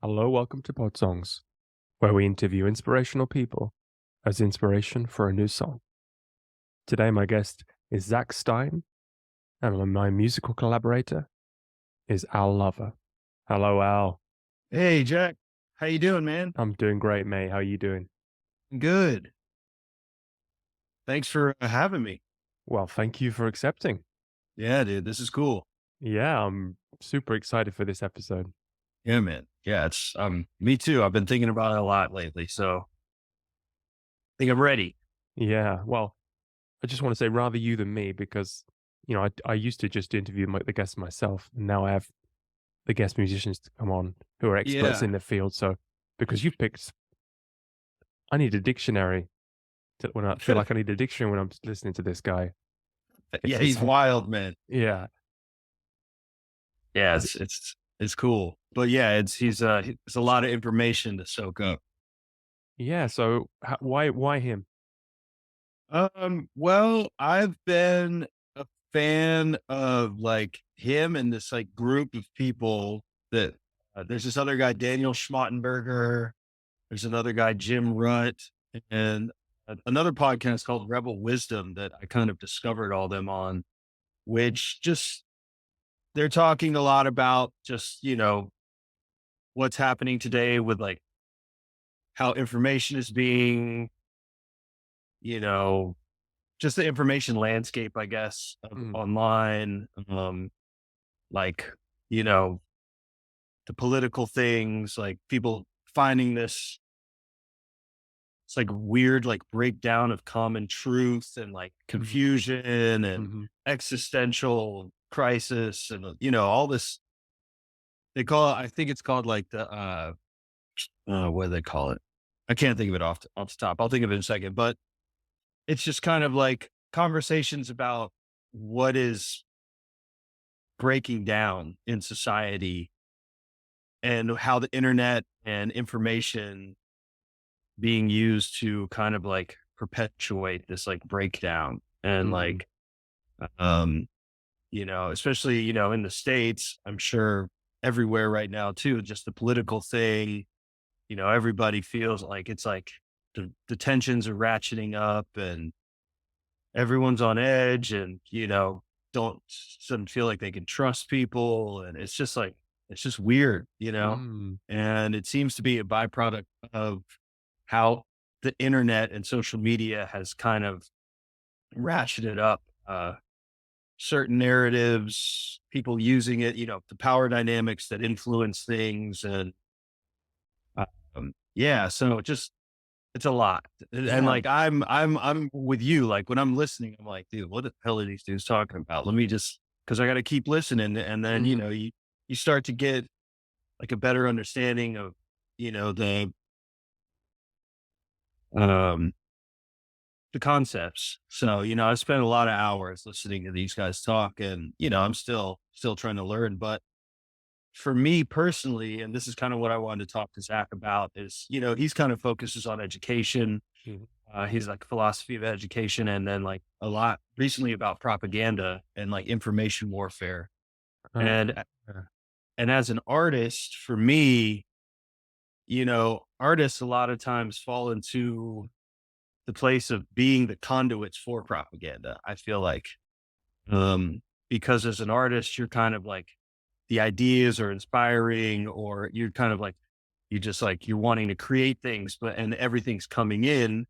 Hello, welcome to Podsongs, where we interview inspirational people as inspiration for a new song. Today, my guest is Zak Stein, and my musical collaborator is Al Lover. Hello, Al. Hey, Jack. How you doing, man? I'm doing great, mate. How are you doing? Good. Thanks for having me. Well, thank you for accepting. Yeah, dude, this is cool. Yeah, I'm super excited for this episode. Yeah, man. Yeah, it's me too. I've been thinking about it a lot lately, so I think I'm ready. Yeah, well, I just want to say rather you than me because, I used to just interview the guests myself, and now I have the guest musicians to come on who are experts Yeah. in their field. So because you've picked, I need a dictionary when I feel like I need a dictionary when I'm listening to this guy. Yeah, It's he's wild, man. yeah, Yeah, is it- it's cool. But yeah, it's a lot of information to soak up. yeah. So why him? Well, I've been a fan of like him and this like group of people that there's this other guy, Daniel Schmottenberger. There's another guy, Jim Rutt, and another podcast called Rebel Wisdom that I kind of discovered all them on, which just they're talking a lot about just, what's happening today with like how information is being, you know, just the information landscape, I guess, of Mm, online, like, you know, the political things, like people finding this it's like weird, like breakdown of common truth and like mm, confusion and mhm. existential crisis and all this. They call it. I think it's called like the what do they call it? I can't think of it off the top. I'll think of it in a second. But it's just kind of like conversations about what is breaking down in society and how the internet and information being used to kind of like perpetuate this like breakdown and Mm, like um especially in the states, I'm sure everywhere right now too, just the political thing, everybody feels like it's like the tensions are ratcheting up and everyone's on edge and don't doesn't feel like they can trust people, and it's just like it's just weird, mm, and it seems to be a byproduct of how the internet and social media has kind of ratcheted up certain narratives, people using it, the power dynamics that influence things. And yeah, so it's a lot. And yeah. like, I'm with you. Like when I'm listening, I'm like, dude, what the hell are these dudes talking about? Let me just, cause I got to keep listening. And then, Mm, you start to get like a better understanding of, um, the concepts. So, I spent a lot of hours listening to these guys talk, and, I'm still trying to learn. But for me personally, and this is kind of what I wanted to talk to Zach about, is, he's kind of focuses on education. mhm. He's like philosophy of education, and then like a lot recently about propaganda and like information warfare. Uh, And yeah. and as an artist, for me, artists a lot of times fall into the place of being the conduits for propaganda. I feel like, because as an artist, you're kind of like the ideas are inspiring, or you're kind of like you just like you're wanting to create things, but and everything's coming in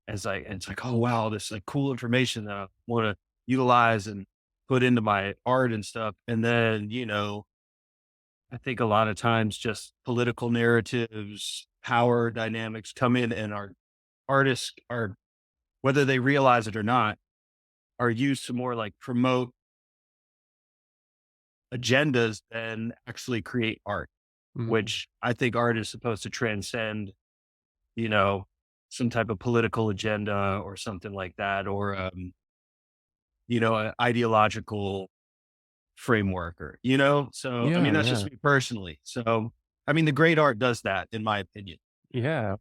as like and it's like, oh wow, this like cool information that I want to utilize and put into my art and stuff. And then, I think a lot of times just political narratives, power dynamics come in, and our artists are, whether they realize it or not, are used to more like promote agendas than actually create art, Mm, which I think art is supposed to transcend, you know, some type of political agenda or something like that, or, an ideological framework, or, so, I mean, yeah, that's just yeah, me personally. So, I mean, the great art does that, in my opinion. yeah.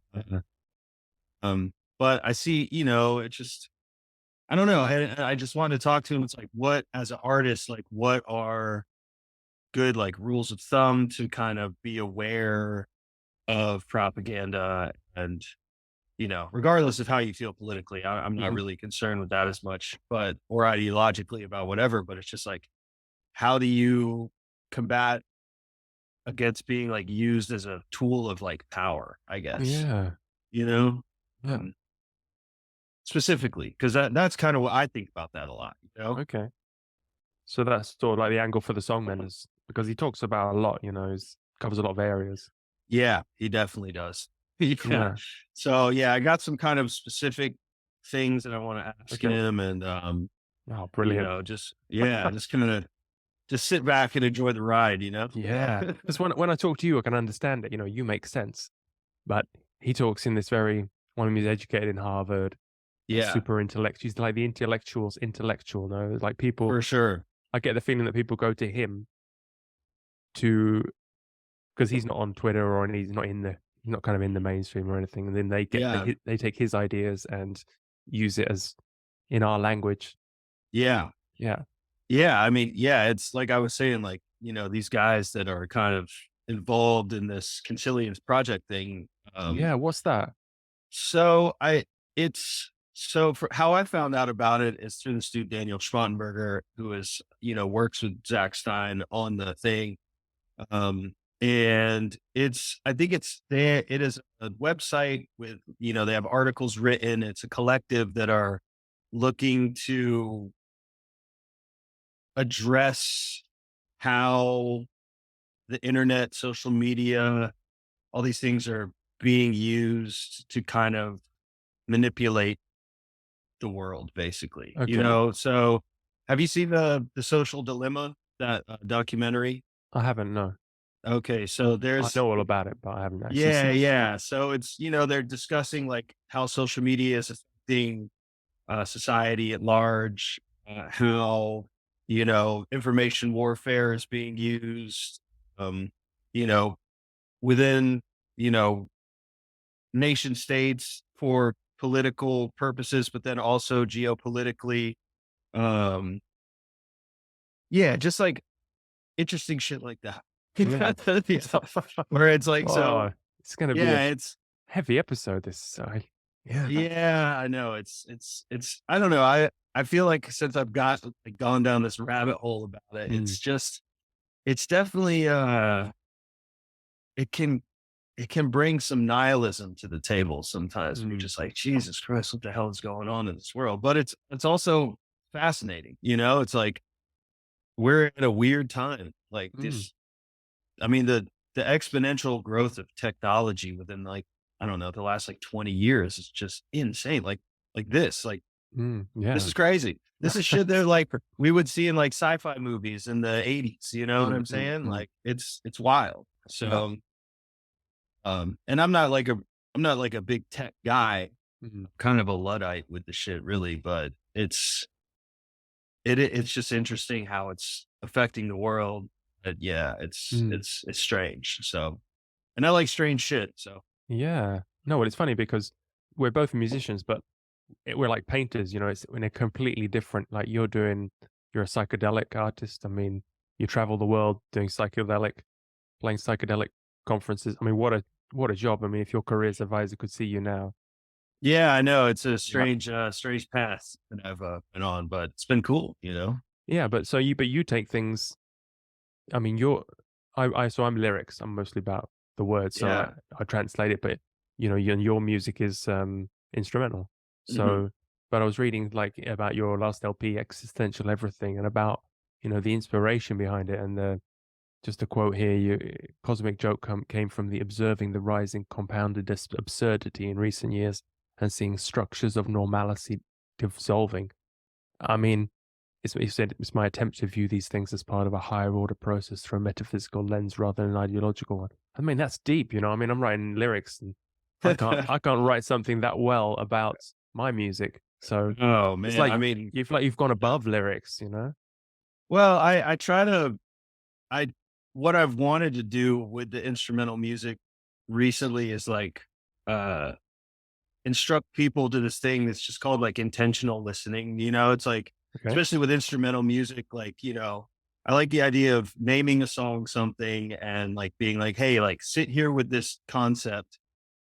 But I see, I don't know. I just wanted to talk to him. It's like, what, as an artist, like, what are good like rules of thumb to kind of be aware of propaganda and, regardless of how you feel politically, I'm not Mhm. really concerned with that as much, but or ideologically about whatever. But it's just like, how do you combat against being like used as a tool of like power? I guess Yeah. you know, Yeah. um, specifically because that's kind of what I think about that a lot. Okay. So that's sort of like the angle for the song then is because he talks about a lot, he's covers a lot of areas. Yeah, he definitely does. Yeah. Yeah. So yeah, I got some kind of specific things that I want to ask Okay. him, and Oh, brilliant. just yeah, just kind of just sit back and enjoy the ride. Yeah. Because when I talk to you, I can understand it. You make sense. But he talks in this very, one of he's educated in Harvard, Yeah, super intellect. He's like the intellectual's intellectual. No, like people, for sure. I get the feeling that people go to him to, because he's not on Twitter or he's not kind of in the mainstream or anything. And then Yeah, they take his ideas and use it as in our language. yeah, Yeah. yeah. I mean, yeah, it's like I was saying, like these guys that are kind of involved in this Conciliums project thing. Yeah. What's that? So it's so for how I found out about it is through this dude Daniel Schwantenberger, who is works with Zak Stein on the thing. And I think it is a website with they have articles written. It's a collective that are looking to address how the internet, social media, all these things are being used to kind of manipulate the world, basically. Okay. So have you seen the Social Dilemma, that documentary? I haven't, no. Okay, so I there's know all about it, but I haven't actually yeah, seen it. yeah. So it's they're discussing like how social media is affecting society at large, how information warfare is being used, you know, within you know nation states for political purposes, but then also geopolitically. Um, yeah, just like interesting shit like that. Yeah. Yeah. Where it's like, so Oh, it's gonna be a yeah, it's heavy episode this side. Yeah. yeah, I know. It's I don't know. I feel like since I've gone down this rabbit hole about it, Mm, it's definitely it can it can bring some nihilism to the table sometimes when you're mm, just like, Jesus Christ, what the hell is going on in this world? But it's also fascinating. It's like we're at a weird time. Like mm, this, I mean, the exponential growth of technology within like, I don't know, the last like 20 years is just insane. Like this, like this yeah. is crazy. This is shit that like we would see in like sci-fi movies in the 80s. You know what Mm, I'm mm, saying? mm. Like it's wild. Yeah. So and I'm not like a big tech guy, Mhm, kind of a Luddite with the shit really, but it's just interesting how it's affecting the world. But yeah, mm. it's strange. So and I like strange shit. So Yeah. No, well, it's funny because we're both musicians, but we're like painters, it's in a completely different, like you're a psychedelic artist. I mean, you travel the world doing playing psychedelic conferences. I mean, what a job. I mean, if your career's advisor could see you now. yeah, I know it's a Yeah. strange path that I've been on, but it's been cool. Yeah, but you take things, I mean, so I'm lyrics. I'm mostly about the words, so Yeah. I translate it, but your music is instrumental. Hmm. So, but I was reading like about your last LP, Existential Everything, and about the inspiration behind it, and just a quote here: "Cosmic joke came from the observing the rising compounded absurdity in recent years, and seeing structures of normalcy dissolving." I mean, he said, "It's my attempt to view these things as part of a higher order process through a metaphysical lens rather than an ideological one." I mean, that's deep. I mean, I'm writing lyrics, and I can't write something that well about my music. So Oh it's man, like I mean, you've gone yeah. above lyrics. Well, I try to I what I've wanted to do with the instrumental music recently is like uh instruct people to this thing that's just called like intentional listening. It's like Okay. especially with instrumental music, like, I like the idea of naming a song something and like being like, hey, like sit here with this concept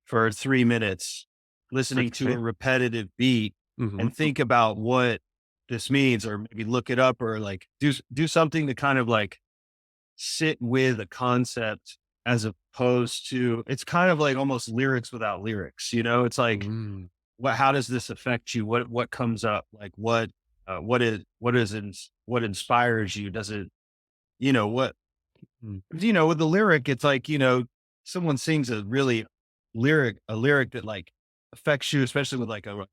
for 3 minutes, listening to Okay. a repetitive beat Mhm. and think about what this means, or maybe look it up, or like do something to kind of like sit with a concept, as opposed to, it's kind of like almost lyrics without lyrics, it's like, Mm. how does this affect you? What comes up? Like what inspires you? Does it, what, Mm. with the lyric, it's like, someone sings a lyric that like affects you, especially with like a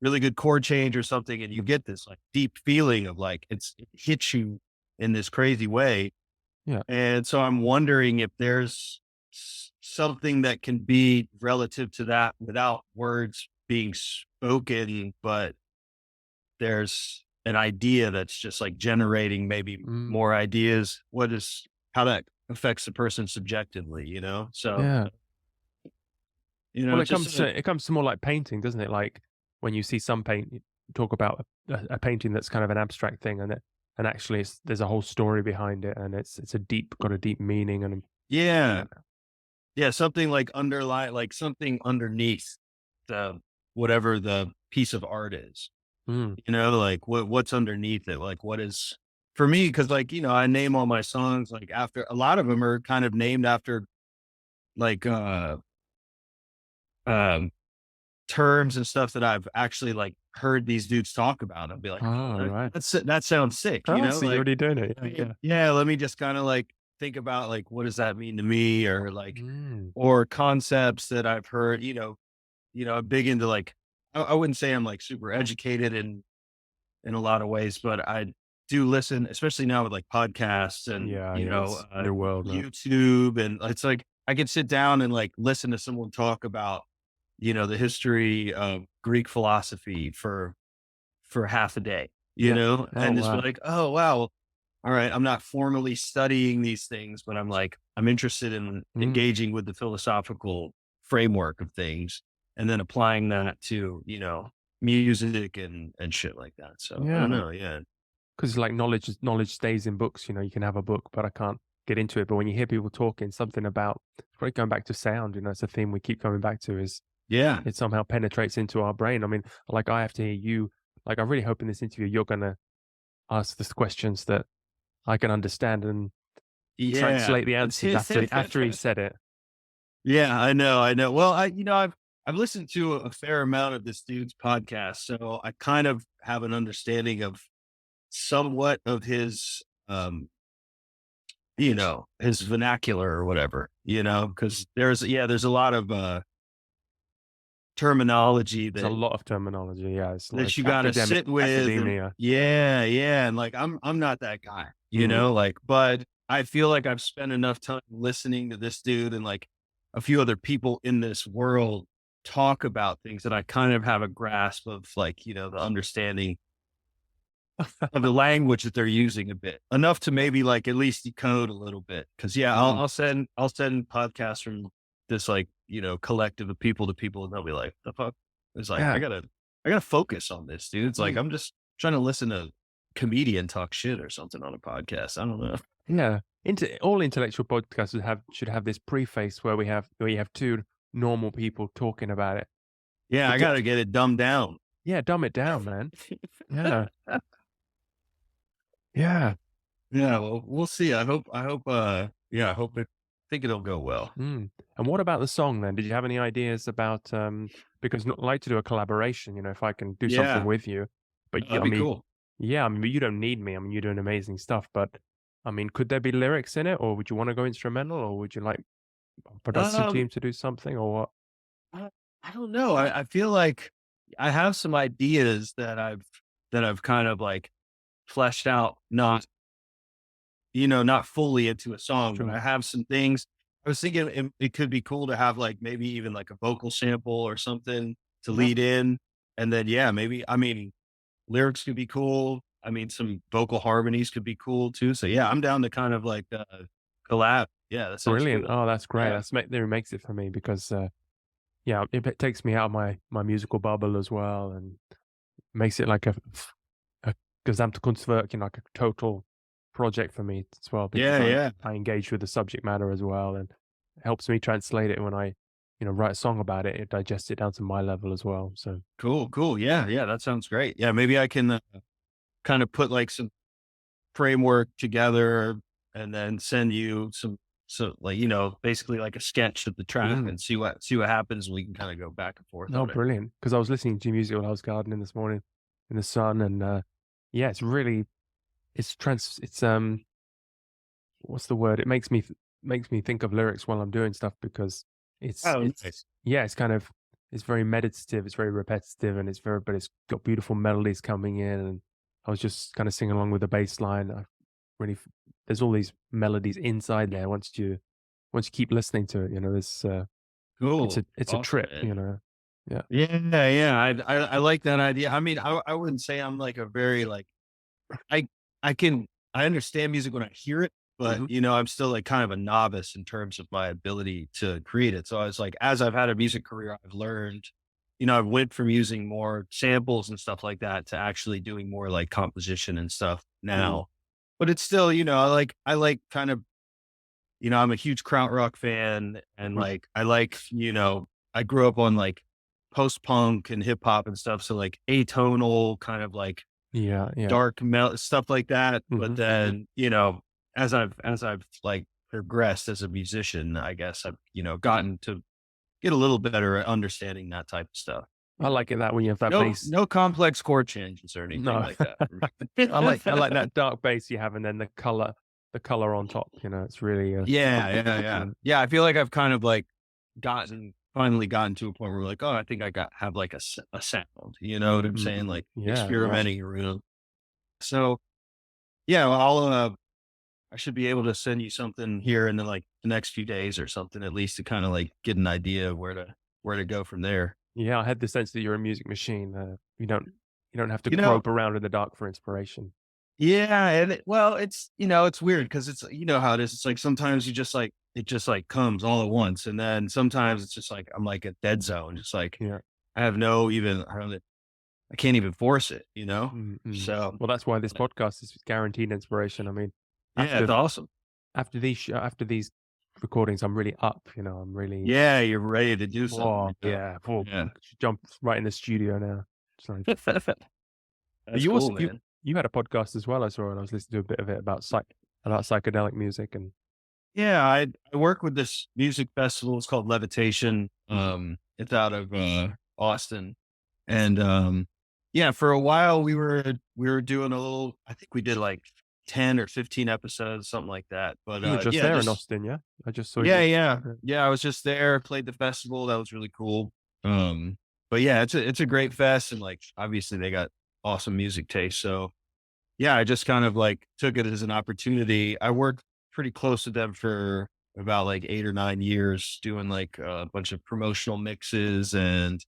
really good chord change or something. And you get this like deep feeling of like, it hits you in this crazy way. Yeah. And so I'm wondering if there's something that can be relative to that without words being spoken, but there's an idea that's just like generating maybe Mm. more ideas. How that affects the person subjectively, So, Yeah. Well, it just comes to it comes to more like painting, doesn't it? Like when you see some paint, you talk about a painting that's kind of an abstract thing, and actually there's a whole story behind it, and it's a got a deep meaning, and yeah, yeah. yeah, something like underlie, like something underneath the whatever the piece of art is. Mm. Like what's underneath it? Like what is for me, because like, I name all my songs like after, a lot of them are kind of named after like um terms and stuff that I've actually like heard these dudes talk about. I'll be like, oh, Oh, right. that sounds sick, Oh, so you're like, already doing it. I Yeah. mean, yeah, let me just kind of like think about like what does that mean to me, or like, Mm. or concepts that I've heard, I'm big into like, I wouldn't say I'm like super educated in a lot of ways, but I do listen, especially now with like podcasts and, Yeah, yeah, it's new world, man. YouTube. And it's like, I can sit down and like listen to someone talk about, the history of Greek philosophy for half a day, Yeah. Oh, and just be wow. like, oh, wow. All right. I'm not formally studying these things, but I'm interested in Mm. engaging with the philosophical framework of things and then applying that to, music and shit like that. So I don't Yeah. know. Yeah. 'Cause like knowledge stays in books, you can have a book, but I can't get into it. But when you hear people talking something about probably going back to sound, it's a theme we keep coming back to is Yeah. it somehow penetrates into our brain. I mean, like I have to hear you like I really hope in this interview you're gonna ask the questions that I can understand and Yeah. translate the answers after he said it. Yeah, I know, I know. Well, I've listened to a fair amount of this dude's podcast, so I kind of have an understanding of somewhat of his vernacular or whatever, Mm. because there's a lot of terminology It's a lot of terminology, yeah, it's that like you gotta sit with. And academia. yeah, yeah. And like I'm not that guy, Mhm. like, but I feel like I've spent enough time listening to this dude and like a few other people in this world talk about things that I kind of have a grasp of, like, the understanding of the language that they're using a bit. Enough to maybe like at least decode a little bit. Cause yeah, I'll Mm. I'll send podcasts from this like, collective of people to people, and they'll be like, the fuck? It's like, I Yeah. gotta focus on this, dude. It's like Mm. I'm just trying to listen to comedian talk shit or something on a podcast. I don't know. Yeah. All intellectual podcasts should have this preface where you have 2 normal people talking about it. Yeah, To I t gotta get it dumbed down. Yeah, dumb it down, man. Yeah. Yeah. Yeah, well, we'll see. I hope think it'll go well. Mm. And what about the song then? Did you have any ideas about, because I'd like to do a collaboration, if I can do something Yeah, with you, but that'd I be mean, cool. yeah, I mean, you don't need me. I mean, you're doing amazing stuff, but I mean, could there be lyrics in it, or would you want to go instrumental, or would you like a production Um, team to do something, or what? I I don't know. I feel like I have some ideas that I've kind of like fleshed out, not fully into a song, but Sure. I have some things. I was thinking it could be cool to have like maybe even like a vocal sample or something to Yeah. lead in. And then, yeah, maybe, I mean, lyrics could be cool. I mean, some vocal harmonies could be cool too. So yeah, I'm down to kind of like collab. Yeah, that sounds Brilliant. cool. Oh, that's great. Yeah. That makes it for me because, yeah, it takes me out of my musical bubble as well, and makes it like a gesamte Kunstwerk, like a total project for me as well because Yeah, yeah. I engage with the subject matter as well, and it helps me translate it when I, write a song about it. It digests it down to my level as well. So Cool, cool. Yeah, yeah, that sounds great. Yeah, maybe I can kind of put like some framework together and then send you some so like basically like a sketch of the track mm. and see what happens. We can kind of go back and forth No, on it. brilliant. Because I was listening to music while I was gardening this morning in the sun, and yeah, it's really it's what's the word? It makes me think of lyrics while I'm doing stuff because Oh, it's nice. yeah, it's kind of it's very meditative, it's very repetitive, and but it's got beautiful melodies coming in, and I was just kind of singing along with the bass line. Really, there's all these melodies inside there. Once you keep listening to it, there's Cool. it's a Awesome, trip, man. Yeah. Yeah, yeah. I like that idea. I mean, I wouldn't say I'm like a very like I I can I understand music when I hear it, but Hmm. I'm still like kind of a novice in terms of my ability to create it. So I was like, as I've had a music career, I've learned, I went from using more samples and stuff like that to actually doing more like composition and stuff Mm. now. But it's still, I like kind of, I'm a huge krautrock fan and Hmm. like I grew up on like post punk and hip hop and stuff. So like atonal kind of like Yeah, yeah. dark stuff like that. But Hmm. then, as I've like progressed as a musician, I guess I've, gotten to get a little better at understanding that type of stuff. I like it that when you have that No, bass. no complex chord changes or anything No, like that. I like that dark bass you have, and then the color on top. It's really Yeah, yeah, yeah. yeah. Yeah, I feel like I've kind of like finally gotten to a point where we're like, oh, I think I have like a sound. You know what I'm saying? Mm, Like yeah, yeah. experimenting around. So yeah, well, I should be able to send you something here in like the next few days or something, at least to kind of like get an idea of where to go from there. Yeah, I had the sense that you're a music machine. You don't have to You know, grope around in the dark for inspiration. yeah, and well, it's weird because it's how it is. It's like sometimes it just like comes all at once, and then sometimes it's just like I'm like a dead zone, just like Yeah. I have no even I can't even force it, Mm, mm. So Well, that's why this podcast is guaranteed inspiration. I mean, yeah, it's after awesome. after these recordings, I'm really up. I'm really Yeah, you're ready to do something. oh yeah, oh, Yeah. jump right in the studio now. So but That's cool, man. you had a podcast as well, I saw, and I was listening to a bit of it about psychedelic music and Yeah, I work with this music festival. It's called Levitation. mhm. It's out of Austin, and yeah, for a while we were doing a little. I think we did like 10 or 15 episodes, something like that. But You were just yeah, there in just Austin, yeah? I just saw yeah, you. yeah, Yeah. yeah. I was just there, played the festival. That was really cool. But yeah, it's a great fest, and like obviously they got awesome music taste. So yeah, I just kind of like took it as an opportunity. I worked pretty close to them for about like 8 or 9 years doing like a bunch of promotional mixes and,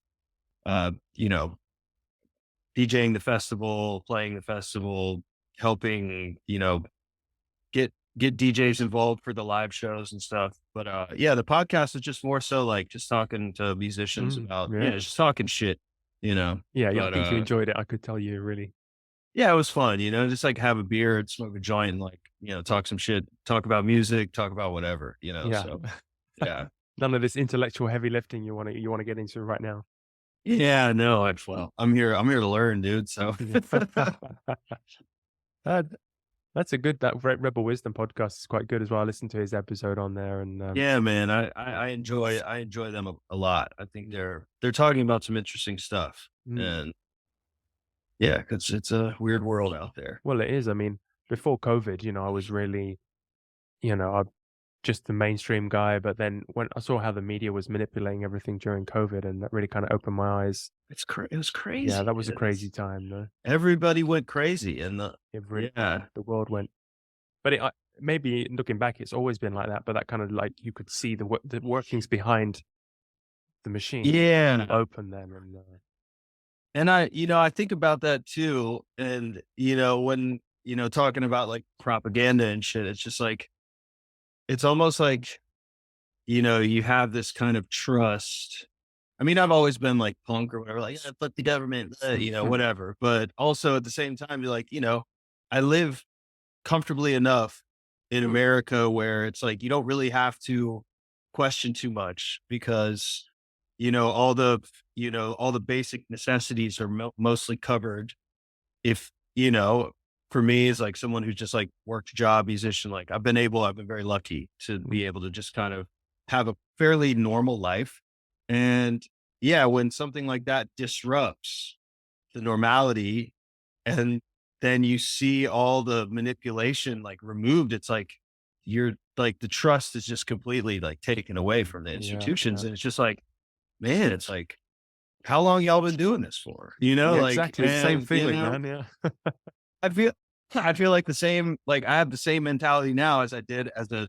uh, you know, DJing the festival, playing the festival, helping, get DJs involved for the live shows and stuff. But yeah, the podcast is just more so like just talking to musicians about, Yeah. just talking shit, you know. Yeah, yeah, I But think you enjoyed it. I could tell you really yeah, it was fun, just like have a beer and smoke a joint and like, talk some shit, talk about music, talk about whatever, yeah. so yeah. None of this intellectual heavy lifting you wanna get into right now. Yeah, no, I'm here to learn, dude. So Yeah. That that Rebel Wisdom podcast is quite good as well. I listened to his episode on there and, yeah, man, I enjoy them a lot. I think they're talking about some interesting stuff. mm, And yeah, because it's a weird world out there. well, it is. I mean, before COVID, I was really, I just the mainstream guy, but then when I saw how the media was manipulating everything during COVID, and that really kinda opened my eyes. It was Yeah, crazy, that was a dude. crazy time, though. Everybody went crazy and It really yeah. the world went but maybe looking back, it's always been like that, but that kind of like you could see the workings behind the machine Yeah. open then and, And I think about that too. And, when, talking about like propaganda and shit, it's just like, it's almost like, you have this kind of trust. I mean, I've always been like punk or whatever, like, yeah, fuck the government, whatever. But also at the same time, you're like, I live comfortably enough in America where it's like you don't really have to question too much because all the basic necessities are mostly covered. If for me as like someone who's just like worked job musician, like I've been very lucky to Mm, be able to just kind of have a fairly normal life. And yeah, when something like that disrupts the normality, and then you see all the manipulation like removed, it's like you're like the trust is just completely like taken away from the yeah, institutions. yeah. And it's just like, man, it's like, how long y'all been doing this for? Yeah, Like, exactly. The same and feeling, man. Yeah. I feel I feel like the same, like I have the same mentality now as I did as a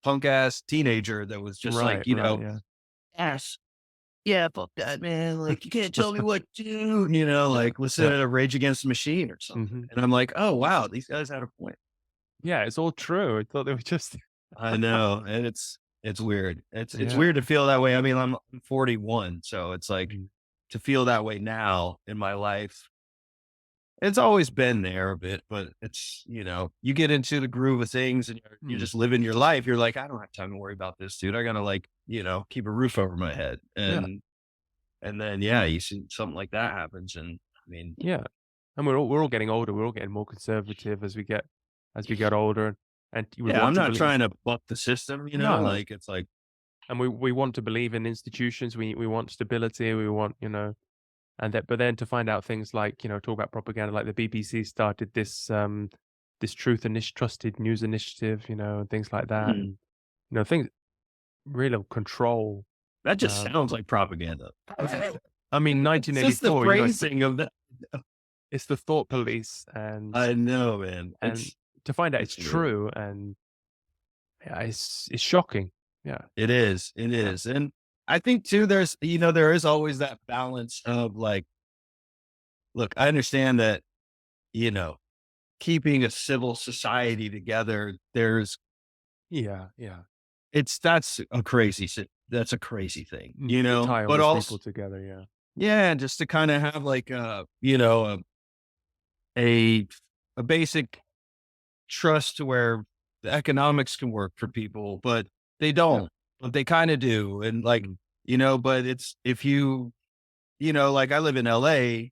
punk ass teenager that was just like, Right, right, yeah. yes, yeah, fuck that, man. Like, you can't tell me what to do, Yeah, like listen yeah. to Rage Against the Machine or something. Mhm. And I'm like, oh wow, these guys had a point. Yeah, it's all true. I thought they were just I know. And it's weird. It's yeah. weird to feel that way. I mean, I'm 41, so it's like Mm. to feel that way now in my life. It's always been there a bit, but it's, you get into the groove of things and you're Mm. just living your life. You're like, I don't have time to worry about this, dude. I gotta like, keep a roof over my head. Yeah, And then yeah, you see something like that happens. And I mean, yeah. And we're all getting older. We're all getting more conservative as we get older, and we yeah, I'm want to not believe. trying to buck the system, No, like it's like, and we want to believe in institutions. We want stability. We want, and that. But then to find out things like, talk about propaganda, like the BBC started this trusted news initiative, and things like that, hmm, and things real control. that just Um, sounds like propaganda. I mean, It's just the 1984, phrasing of that. it's the thought police, and I know, man. and to find out it's It's weird. true, and yeah, it's shocking. Yeah, It is. It yeah, is. And I think too, there is always that balance of like, look, I understand that, you know, keeping a civil society together, yeah, yeah. that's a crazy thing, To tie all but these also, people together. Yeah, yeah, just to kind of have like a, a basic trust to where the economics can work for people, but they yeah, don't, but they kind of do. And like, mm, but it's, if you, like I live in LA,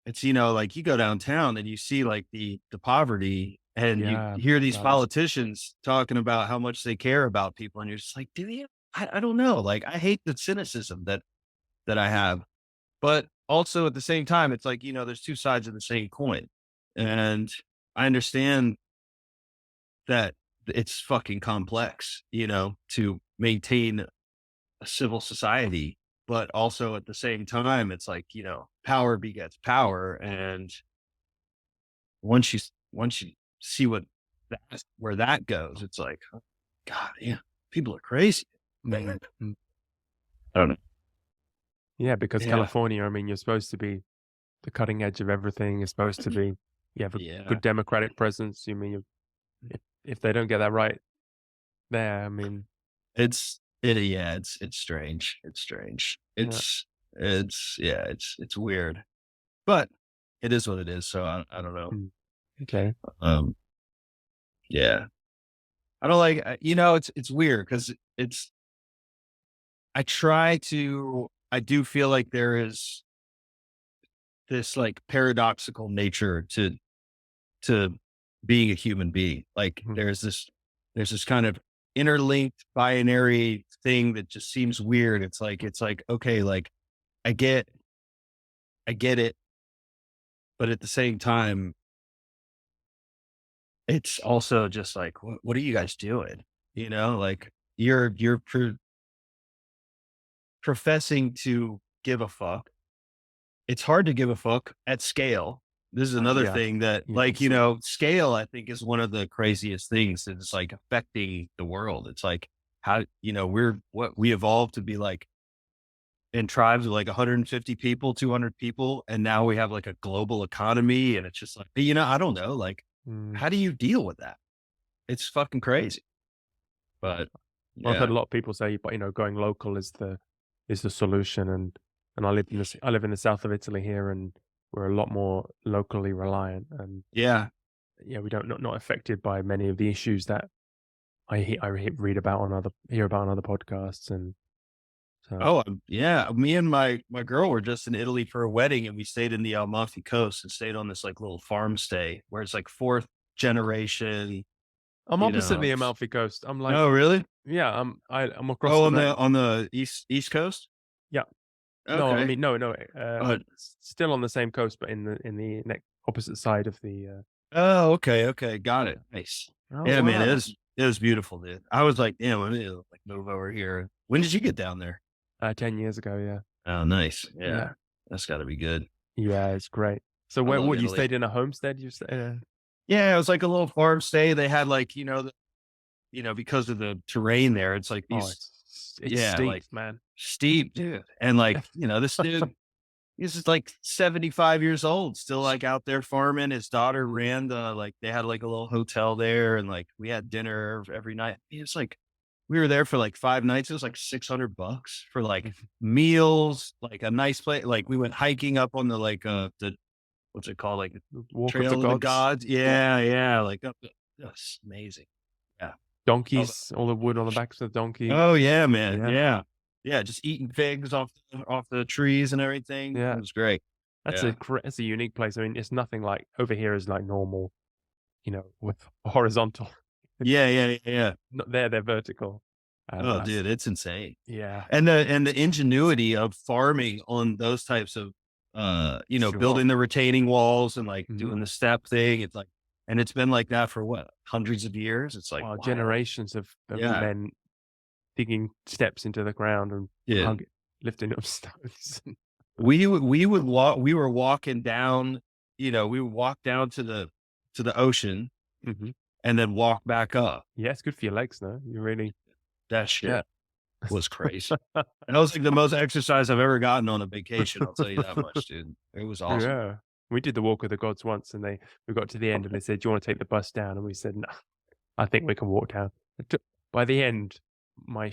it's, like you go downtown and you see like the poverty and you yeah. hear these That's politicians talking about how much they care about people. And you're just like, do you? I don't know. Like, I hate the cynicism that I have, but also at the same time, it's like, there's two sides of the same coin. And I understand that it's fucking complex, to maintain a civil society, but also at the same time, it's like, power begets power. And once you see where that goes, it's like, oh, God, yeah, people are crazy. mm, Man, mm. I don't know. Yeah, because Yeah. California, I mean, you're supposed to be the cutting edge of everything. You're supposed to be, you have a Yeah. good democratic presence. You mean if they don't get that right there, I mean, Yeah, it's strange. It's strange. yeah, Yeah, it's weird, but it is what it is. So I don't know. mm, okay, Um, yeah, I don't like, it's weird because it's, I do feel like there is this like paradoxical nature to being a human being. Like mhm, there's this kind of interlinked binary thing that just seems weird. It's like, okay, like I get, I get it, but at the same time, it's also just like, what are you guys doing? Like you're professing to give a fuck. It's hard to give a fuck at scale. This is another yeah, thing that, yeah, like, scale, I think, is one of the craziest things that's like affecting the world. It's like how, we evolved to be like in tribes of like 150 people, 200 people. And now we have like a global economy. And it's just like, I don't know. Like, mm. how do you deal with that? It's fucking crazy. But Well, I've heard yeah, a lot of people say, but going local is the solution, and I live in the south of Italy here, and we're a lot more locally reliant, and yeah, yeah, we don't not affected by many of the issues that read about on hear about on other podcasts, and so Oh, yeah. Me and my girl were just in Italy for a wedding, and we stayed in the Amalfi Coast and stayed on this like little farm stay where it's like fourth generation. I'm You opposite know. the Amalfi Coast. I'm like, Oh, really? yeah, I'm across Oh, the road. on the east coast. Yeah, no, I Okay. mean no, Uh, still on the same coast, but in the opposite side of the. oh, okay, okay, got Yeah. it. Nice. Oh Yeah, man, wow. it was beautiful, dude. I was like, damn, I need to like move over here. When did you get down there? 10 years ago, yeah, Oh, nice. Yeah, yeah, that's got to be good. yeah. It's great. So I where love what you Italy. stayed in a homestead? You stayed. Yeah, it was like a little farm stay. They had like because of the terrain there, it's like Oh, these it's yeah, steep, like man. steep, dude. And like, this dude, he's just like 75 years old, still like out there farming. His daughter ran like they had like a little hotel there and like we had dinner every night. It's like we were there for like 5 nights. It was like $600 for like meals, like a nice place. Like we went hiking up on the what's it called? Like the Walk of the Trail of the Gods, Gods. Yeah, yeah. Like that's amazing. Yeah. donkeys, all the wood on the backs of the donkey. Oh yeah, man. Yeah, Yeah. Yeah. Just eating figs off the trees and everything. It yeah. was great. Yeah. That's a unique place. I mean, it's nothing like over here is like normal, with horizontal. Yeah. Yeah. Yeah. Yeah. Not there, they're vertical. Oh, That's dude, it's insane. yeah, And the ingenuity of farming on those types of sure. building the retaining walls and like Mhm. doing the step thing. It's like and it's been like that for what, hundreds of years? It's like Wow, wild. generations of Yeah. men digging steps into the ground and Yeah. lifting up stones. We would walk we were walking down, we would walk down to the ocean Mhm. and then walk back up. Yeah, it's good for your legs, though. You really, That yeah. shit was crazy. That was like the most exercise I've ever gotten on a vacation, I'll tell you that much, dude. It was awesome. Yeah. We did the Walk of the Gods once, and we got to the end, and they said, "Do you want to take the bus down?" And we said, "No, I think we can walk down." By the end, my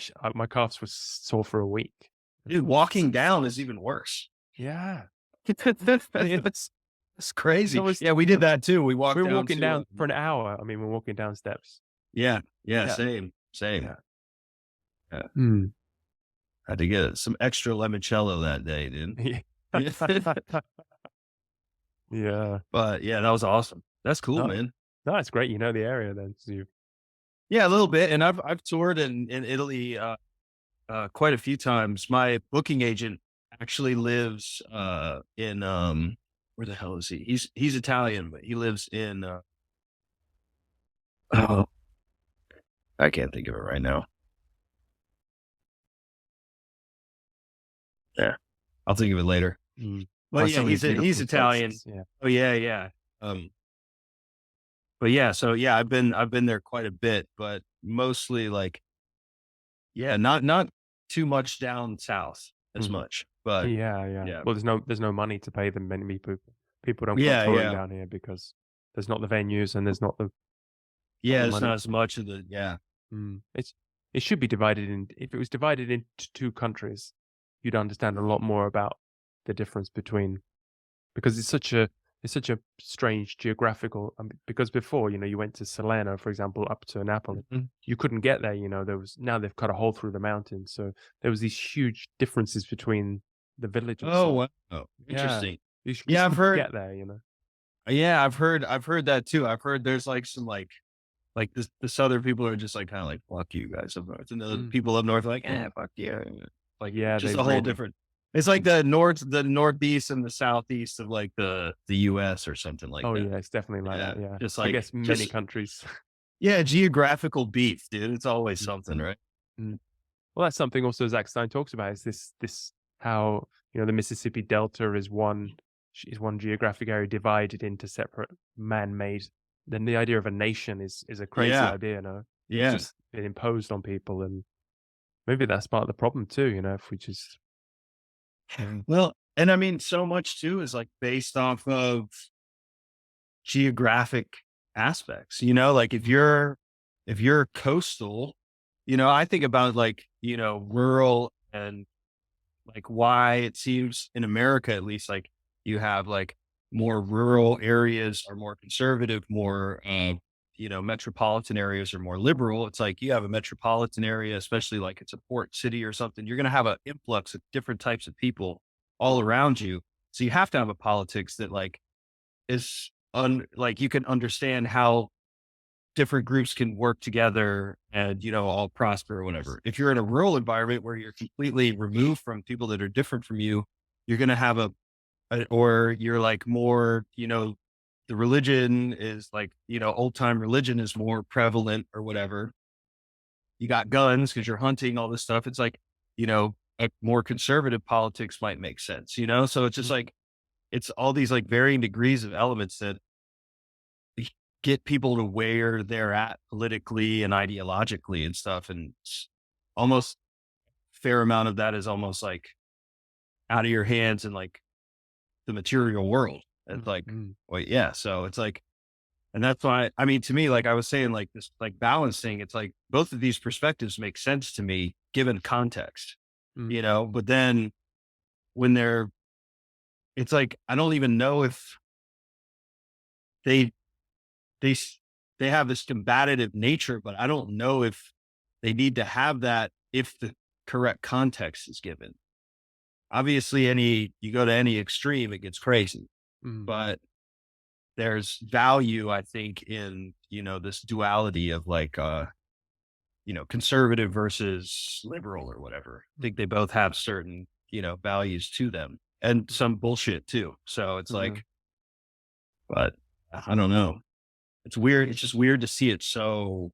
calves were sore for a week. Dude, walking down is even worse. Yeah. That's crazy. So it's Yeah, we did that too. We we walked were down walking to, down for an hour. I mean, we're walking down steps. yeah, yeah, Yeah. same, same. Yeah. Yeah. Mm. Had to get some extra limoncello that day, dude. Yeah. But yeah, that was awesome. That's cool, No, man. no, it's great. You know the area then. So Yeah, a little bit. And I've toured in Italy quite a few times. My booking agent actually lives in where the hell is he? He's Italian, but he lives in oh, I can't think of it right now. Yeah. I'll think of it later. mm. But yeah, So many he's beautiful Italian. places. Yeah. Oh yeah, yeah. Um but yeah, so yeah, I've been there quite a bit, but mostly like yeah, not too much down south as Mhm. much. But Yeah, yeah. yeah. Well, there's no money to pay them many people. People don't come Yeah, touring yeah. down here because there's not the venues and there's not Yeah, the it's money. not as much of the yeah. It should be divided in. If it was divided into two countries, you'd understand a lot more about the difference between, because it's such a strange geographical. Because before, you went to Salerno, for example, up to Napoli, Mhm. you couldn't get there. Now they've cut a hole through the mountains, so there was these huge differences between the villages. Oh, So wow. yeah, Interesting. you Yeah, just I've couldn't heard get there. yeah, I've heard that too. I've heard there's like some like the southern people are just like kind of like fuck you guys up north, and the Mm. people up north are like fuck yeah, like Yeah, just they a whole really. different. It's like the northeast and the southeast of like the U.S. or something like Oh that. yeah, it's definitely like Yeah, that. Yeah, just I like guess many just countries. yeah, geographical beef, dude. It's always Mm. something, right? Mm. Well, that's something also Zak Stein talks about, is this how the Mississippi Delta is one geographic area divided into separate man-made. Then the idea of a nation is a crazy Yeah, idea. It's yeah. just been imposed on people, and maybe that's part of the problem too. If we just Well, and I mean, so much too is like based off of geographic aspects, like if you're coastal, I think about like, rural and like why it seems in America, at least, like you have like more rural areas are more conservative, more, metropolitan areas are more liberal. It's like you have a metropolitan area, especially like it's a port city or something, you're going to have an influx of different types of people all around you. So you have to have a politics that like like you can understand how different groups can work together and, all prosper or whatever. If you're in a rural environment where you're completely removed from people that are different from you, you're going to have or you're like more, the religion is like, old time religion is more prevalent or whatever. You got guns because you're hunting, all this stuff. It's like, a more conservative politics might make sense, So it's just like, it's all these like varying degrees of elements that get people to where they're at politically and ideologically and stuff. And almost fair amount of that is almost like out of your hands in like the material world. It's like, well, yeah. So it's like, and that's why, I mean, to me, like I was saying, like this, like balancing, it's like both of these perspectives make sense to me given context, but then when it's like, I don't even know if they, they, they have this combative nature, but I don't know if they need to have that if the correct context is given. Obviously, you go to any extreme, it gets crazy, but there's value, I think, in, this duality of like, conservative versus liberal or whatever. I think they both have certain, values to them and some bullshit too. So it's like, but I don't know. It's weird. It's just weird to see it so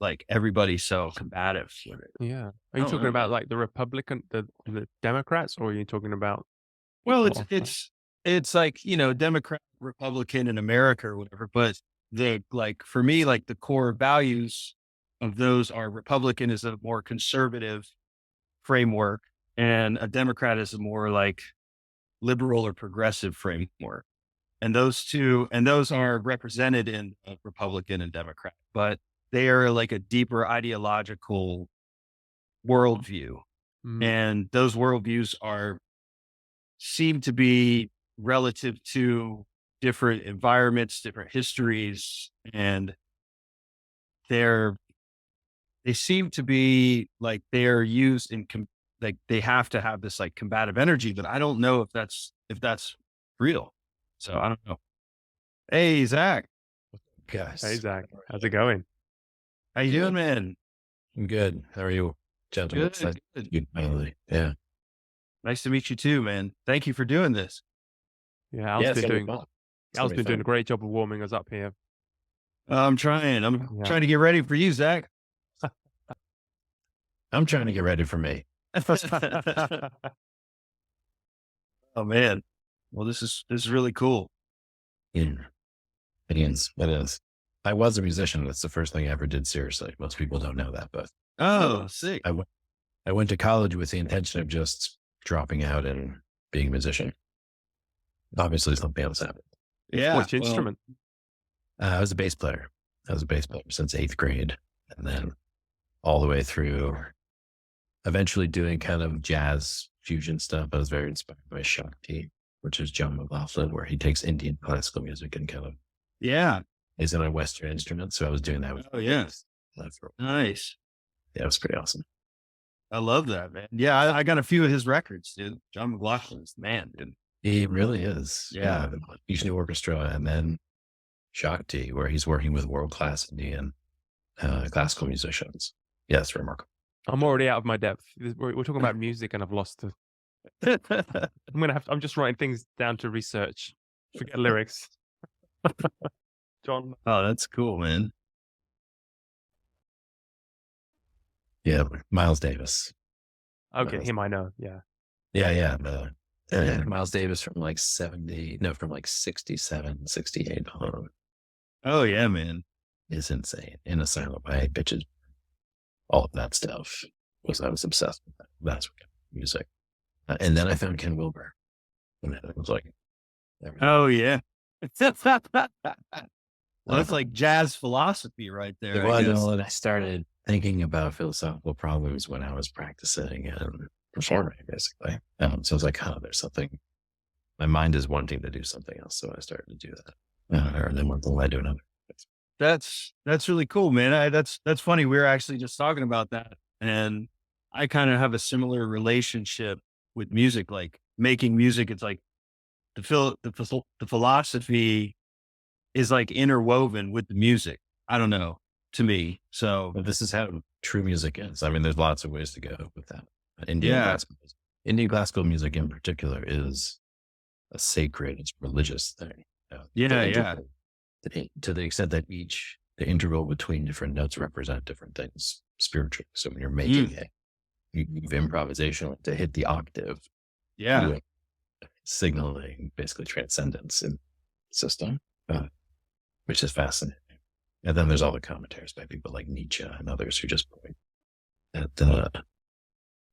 like everybody's so combative with it. Yeah. Are you talking about like the Republican, the Democrats, or are you talking about? Well, it's like, Democrat, Republican in America or whatever, but like, for me, like the core values of those are Republican is a more conservative framework and a Democrat is a more like liberal or progressive framework. And those are represented in a Republican and Democrat, but they are like a deeper ideological worldview. And those worldviews seem to be relative to different environments, different histories, and they seem to be like they're used in like they have to have this like combative energy, but I don't know if that's real. So I don't know. Hey, Zach. Guys. Hey, Zach. How's it going? How you doing, man? I'm good. How are you, gentlemen? Good. You finally. Yeah. Nice to meet you too, man. Thank you for doing this. Yeah, Al's been doing a great job of warming us up here. I'm trying. I'm trying to get ready for you, Zach. I'm trying to get ready for me. Oh man. Well, this is really cool. Yeah. It is. I was a musician. That's the first thing I ever did seriously. Most people don't know that, but sick. I went to college with the intention of just dropping out and being a musician. Obviously, something else happened. Yeah. Which instrument? I was a bass player. I was a bass player since 8th grade, and then all the way through. Eventually, doing kind of jazz fusion stuff. I was very inspired by Shakti, which is John McLaughlin, where he takes Indian classical music and kind of is in a Western instrument. So I was doing that with Nice. Yeah, it was pretty awesome. I love that, man. Yeah, I got a few of his records, dude. John McLaughlin's the man, dude. He really is. Yeah. Usually orchestra, and then Shakti, where he's working with world-class Indian classical musicians. Yeah, it's remarkable. I'm already out of my depth. We're talking about music and I've lost it. I'm just writing things down to research. Forget lyrics. John. Oh, that's cool, man. Yeah, Miles Davis. Okay, him I know. Yeah. Yeah. Miles Davis from like 67, 68 on. Oh yeah, man. Is insane. In a Silent Way, Bitches. All of that stuff I was obsessed with that. That's what kind of music. And then I found Ken Wilber. And then it was like, oh yeah. Well, that's like jazz philosophy right there. And I started thinking about philosophical problems when I was practicing and performing, basically. So I was like, there's something my mind is wanting to do something else. So I started to do that. Or then one thing led to another. That's really cool, man. That's funny. We were actually just talking about that, and I kind of have a similar relationship with music, like making music. It's like the philosophy is like interwoven with the music. I don't know, to me. So But this is how true music is. I mean, there's lots of ways to go with that. yeah, Indian classical music in particular is a sacred, it's a religious thing. yeah, The yeah. to the extent that the interval between different notes represent different things spiritually. So when you're making it, you move improvisation to hit the octave, Yeah. with signaling basically transcendence in the system, which is fascinating. And then there's all the commentaries by people like Nietzsche and others who just point at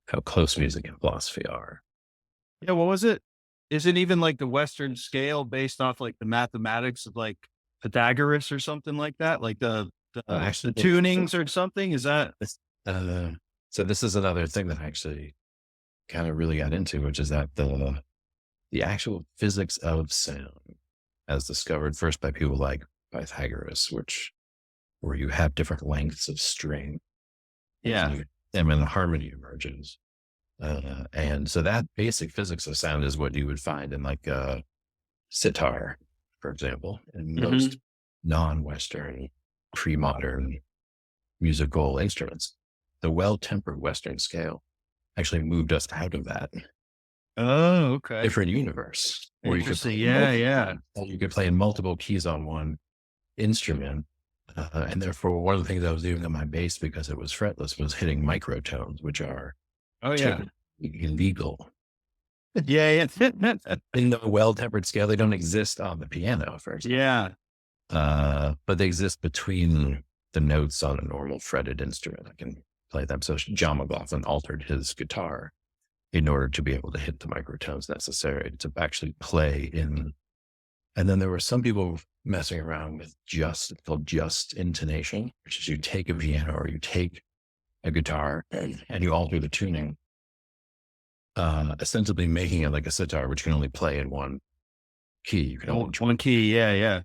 how close music and philosophy are. Yeah. What was it? Is it even like the Western scale based off like the mathematics of like Pythagoras or something like that? Like Actually, the tunings or something? Is that? uh, so this is another thing that I actually kind of really got into, which is that the actual physics of sound, as discovered first by people like Pythagoras, where you have different lengths of string, Yeah. and when harmony emerges. And so that basic physics of sound is what you would find in like sitar, for example, and most non-Western, pre-modern musical instruments. The well-tempered Western scale actually moved us out of that Oh, okay. different universe where you could Interesting. play Yeah. you could play in multiple keys on one instrument. And therefore, one of the things I was doing on my bass, because it was fretless, was hitting microtones, which are Oh, yeah. technically illegal. Yeah. In the well-tempered scale, they don't exist on the piano, for example. Yeah. But they exist between the notes on a normal fretted instrument. I can play them. So John McLaughlin altered his guitar in order to be able to hit the microtones necessary to actually play in. And then there were some people messing around with it's called just intonation, which is you take a piano or you take a guitar and you alter the tuning, ostensibly making it like a sitar, which can only play in one key. You can only One key. Yeah.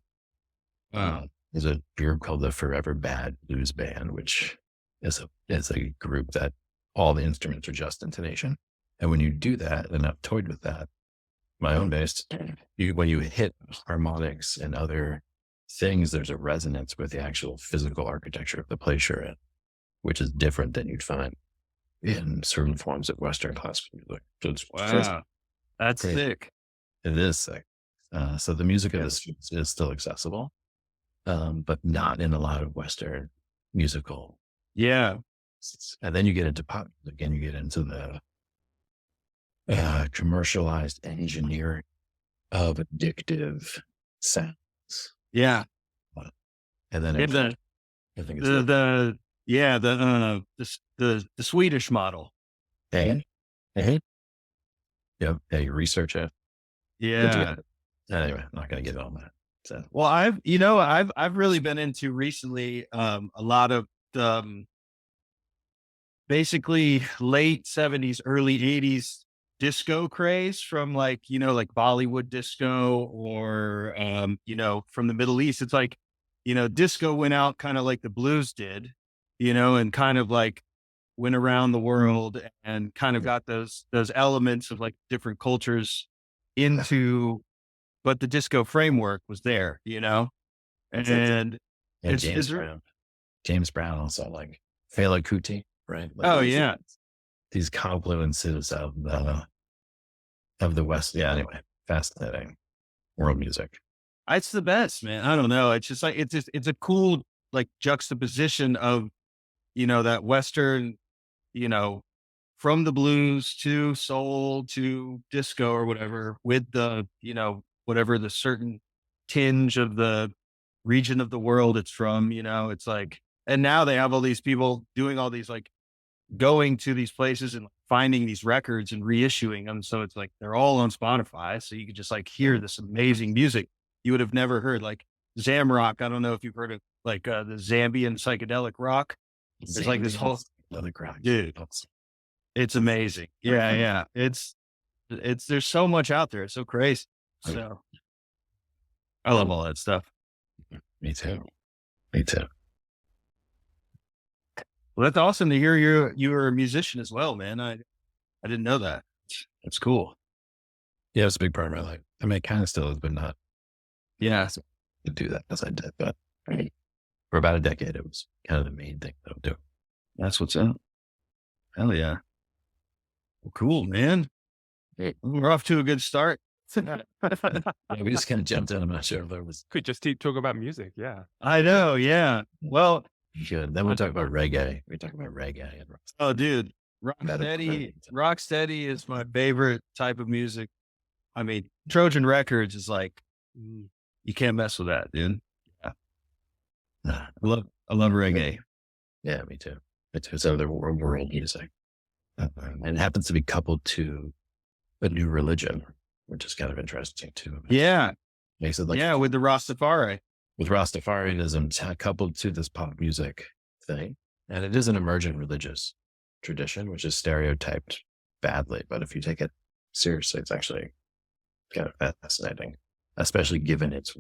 Wow. There's a group called the Forever Bad Blues Band, which is a group that all the instruments are just intonation. And when you do that, and I've toyed with that, my own bass, when you hit harmonics and other things, there's a resonance with the actual physical architecture of the place you're in, which is different than you'd find in certain forms of Western classical music. So it's Wow. That's crazy. sick. It is sick. So the music of this is still accessible, but not in a lot of Western musical. Yeah. And then you get into pop music, and you get into the commercialized engineering of addictive sounds. Yeah. And then And I think the Swedish model. yeah, you research it. Yeah. Anyway, I'm not going to get on that. So, Well, I've really been into recently, a lot of, basically late 70s, early 80s disco craze from like, like Bollywood disco or, from the Middle East. It's like, disco went out kind of like the blues did, and kind of like went around the world and kind of got those elements of like different cultures into, but the disco framework was there, and and it's, James Brown also, like Fela Kuti, right? Like oh yeah. these confluences of the West. Yeah. Anyway, fascinating world music. It's the best, man. I don't know. It's just like, it's a cool like juxtaposition of, that Western, you know, from the blues to soul to disco or whatever with the, whatever the certain tinge of the region of the world it's from, it's like, and now they have all these people doing all these, like going to these places and finding these records and reissuing them. So it's like, they're all on Spotify. So you could just like hear this amazing music you would have never heard, like Zamrock. I don't know if you've heard of like the Zambian psychedelic rock. It's like this whole other crowd, dude. It's amazing. Yeah. It's there's so much out there. It's so crazy. So I love all that stuff. Me too. Me too. Well, that's awesome to hear you're a musician as well, man. I didn't know that. That's cool. Yeah, it's a big part of my life. I mean, it kind of still is, but not Yeah. to do that as I did. But for about a decade, it was kind of the main thing that I'm doing. That's what's up. Hell yeah. Well, cool, man. We're off to a good start. Yeah, we just kind of jumped in. I'm not sure if there was Could just keep talking about music. Yeah. I know. Yeah. Well, good. Then we'll talk about reggae. We talk about reggae and oh, dude, That is Rocksteady is my favorite type of music. I mean, Trojan Records is like, you can't mess with that, dude. Yeah. I love reggae. Yeah, me too. It's other world music. And it happens to be coupled to a new religion, which is kind of interesting too. Yeah. Makes it like, Yeah. With the Rastafari. with Rastafarianism coupled to this pop music thing. And it is an emergent religious tradition, which is stereotyped badly. But if you take it seriously, it's actually kind of fascinating, especially given its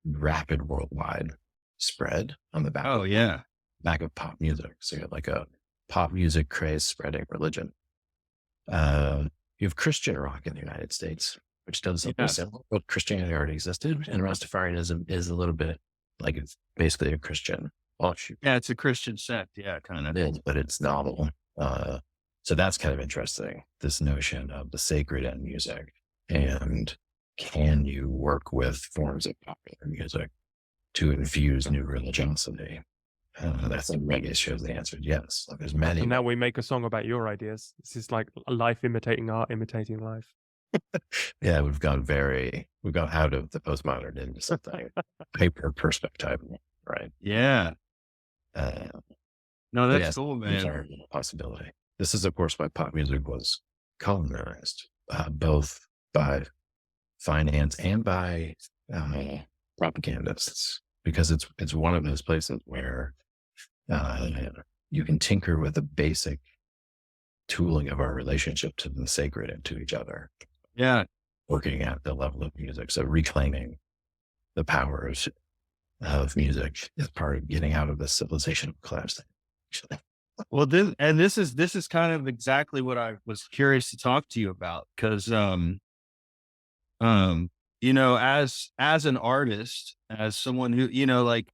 rapid worldwide spread on the back. Oh, yeah. Back of pop music. So you have like a pop music craze spreading religion. You have Christian rock in the United States, which does something similar, but Christianity already existed. And Rastafarianism is a little bit like it's basically a Christian offshoot. Yeah. It's a Christian sect. Yeah. Kind of. It is, but it's novel. So that's kind of interesting. This notion of the sacred and music. And can you work with forms of popular music to infuse new religiosity? That's like reggae shows the answer yes. Like there's many. And now we make a song about your ideas. This is like life imitating art, imitating life. Yeah, we've gone out of the postmodern into something hyper perspective, right? Yeah. No, that's Yes, cool, these man. are a possibility. This is, of course, why pop music was colonized, both by finance and by propagandists, because it's one of those places where you can tinker with the basic tooling of our relationship to the sacred and to each other. Yeah. Working at the level of music, so reclaiming the powers of music is part of getting out of the civilization of collapse thing. Well, this is kind of exactly what I was curious to talk to you about. Cause, you know, as an artist, as someone who, you know, like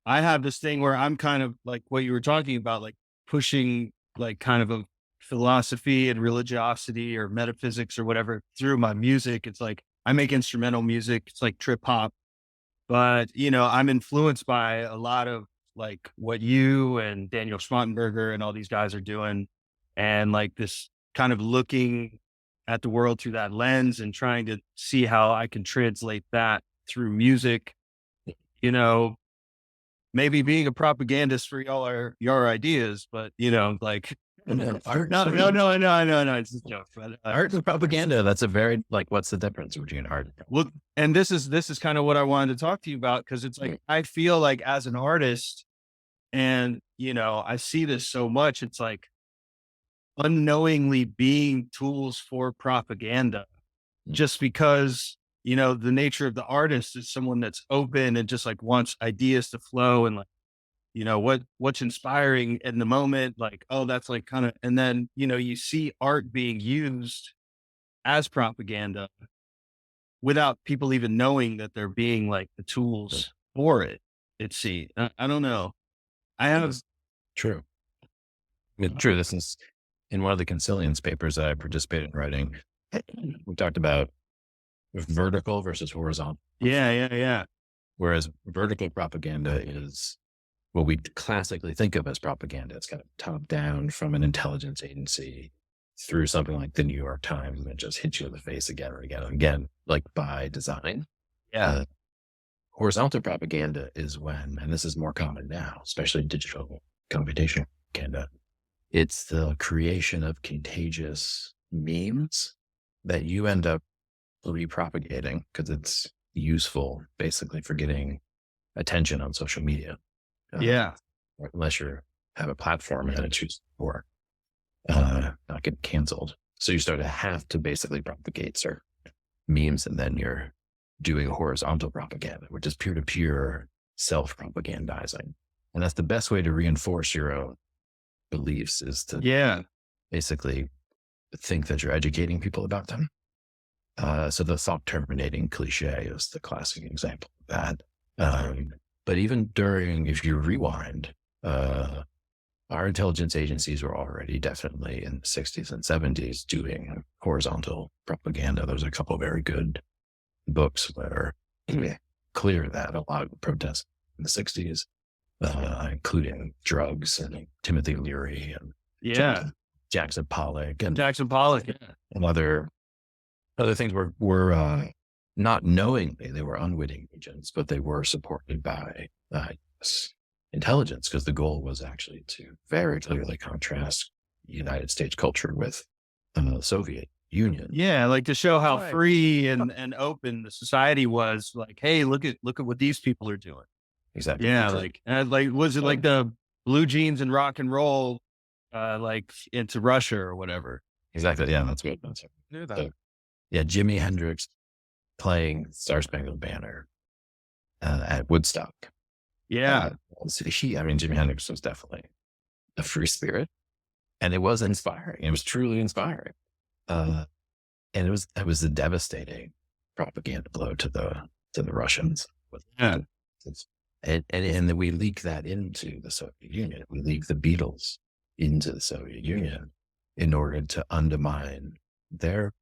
I have this thing where I'm kind of like what you were talking about, like pushing like kind of a philosophy and religiosity or metaphysics or whatever through my music. It's like, I make instrumental music. It's like trip hop, but you know, I'm influenced by a lot of like what you and Daniel Schmottenberger and all these guys are doing. And like this kind of looking at the world through that lens and trying to see how I can translate that through music, you know, maybe being a propagandist for your ideas, but you know, like Art, no, it's just a joke. But art and propaganda. That's a very like. What's the difference between art? look, and this is kind of what I wanted to talk to you about because it's like I feel like as an artist, and you know, I see this so much. It's like unknowingly being tools for propaganda, just because you know the nature of the artist is someone that's open and just like wants ideas to flow and like. You know, what's inspiring in the moment, like, oh, that's like kind of, and then, you know, you see art being used as propaganda without people even knowing that they're being like the tools for it. I don't know. I have, True. True. This is in one of the Consilience papers that I participated in writing. We talked about vertical versus horizontal. yeah. Whereas vertical propaganda is what we classically think of as propaganda. It's kind of top down from an intelligence agency through something like the New York Times, and it just hits you in the face again and again and again, like by design. Yeah. Horizontal propaganda is when, and this is more common now, especially digital computational propaganda, it's the creation of contagious memes that you end up repropagating because it's useful basically for getting attention on social media. Yeah. Unless you have a platform and it chooses for not get canceled. So you start to have to basically propagate certain memes, and then you're doing horizontal propaganda, which is peer-to-peer self-propagandizing. And that's the best way to reinforce your own beliefs, is to basically think that you're educating people about them. So the thought-terminating cliche is the classic example of that. But even during, if you rewind, our intelligence agencies were already definitely in the 60s and 70s doing horizontal propaganda. There's a couple of very good books where clear that a lot of the protests in the 60s, including drugs and Timothy Leary and Jackson Pollock and other things were not knowingly, they were unwitting agents, but they were supported by intelligence, because the goal was actually to very clearly contrast United States culture with the Soviet Union. Yeah, like to show how free and open the society was. Like, hey, look at what these people are doing. Exactly. Yeah, like was it like the blue jeans and rock and roll, like into Russia or whatever? Exactly. Yeah, that's good. That's Knew that. so, yeah, Jimi Hendrix playing Star Spangled Banner at Woodstock. Yeah. Jimi Hendrix was definitely a free spirit, and it was inspiring. It was truly inspiring. And it was a devastating propaganda blow to the Russians. Yeah. And then we leak that into the Soviet Union. We leak the Beatles into the Soviet Union in order to undermine their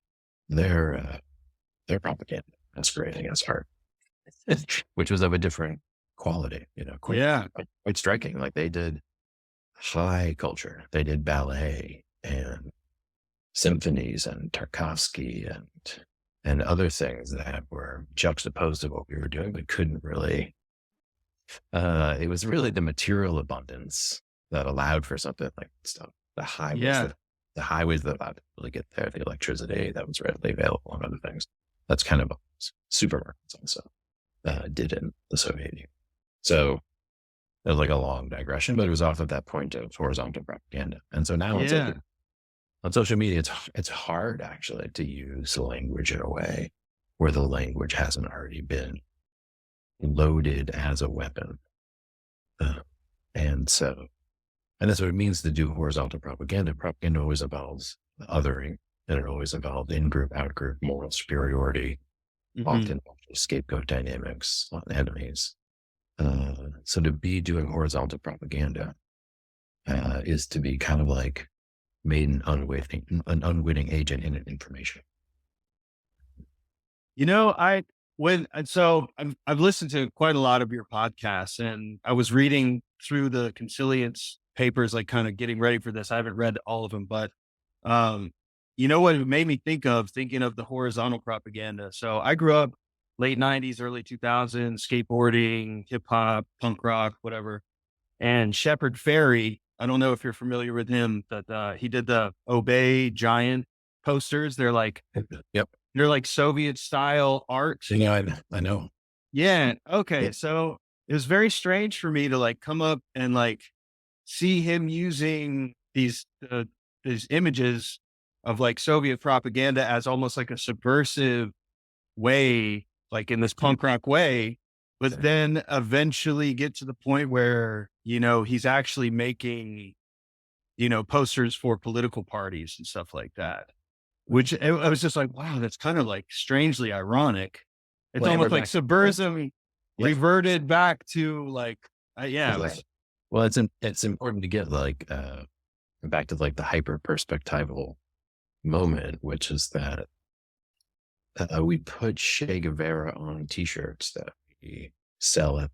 propaganda masquerading as art, which was of a different quality, quite striking. Like, they did high culture. They did ballet and symphonies and Tarkovsky and other things that were juxtaposed to what we were doing, but couldn't really. It was really the material abundance that allowed for something like stuff. The highways that allowed people to get there, the electricity that was readily available, and other things. That's kind of what supermarkets also did in the Soviet Union. So it was like a long digression, but it was off of that point of horizontal propaganda. And so now on social media, it's hard actually to use the language in a way where the language hasn't already been loaded as a weapon. And that's what it means to do horizontal propaganda. Propaganda always involves othering, and it always involves in-group, out-group, moral superiority, often scapegoat dynamics on enemies. So to be doing horizontal propaganda is to be kind of like made an unwitting agent in an information. I've listened to quite a lot of your podcasts, and I was reading through the consilience papers, like kind of getting ready for this. I haven't read all of them, but what it made me thinking of the horizontal propaganda. So I grew up late 90s, early 2000s, skateboarding, hip hop, punk rock, whatever. And Shepard Fairey, I don't know if you're familiar with him, but he did the Obey Giant posters. They're like, they're like Soviet style art. I know. Yeah. Okay. Yeah. So it was very strange for me to like come up and like see him using these images of like Soviet propaganda as almost like a subversive way, like in this punk rock way, but then eventually get to the point where, he's actually making, posters for political parties and stuff like that, which I was just like, wow, that's kind of like strangely ironic. It's almost like subversive reverted back to like, Well, it's important to get like, back to like the hyper perspectival moment, which is that we put Che Guevara on t-shirts that we sell at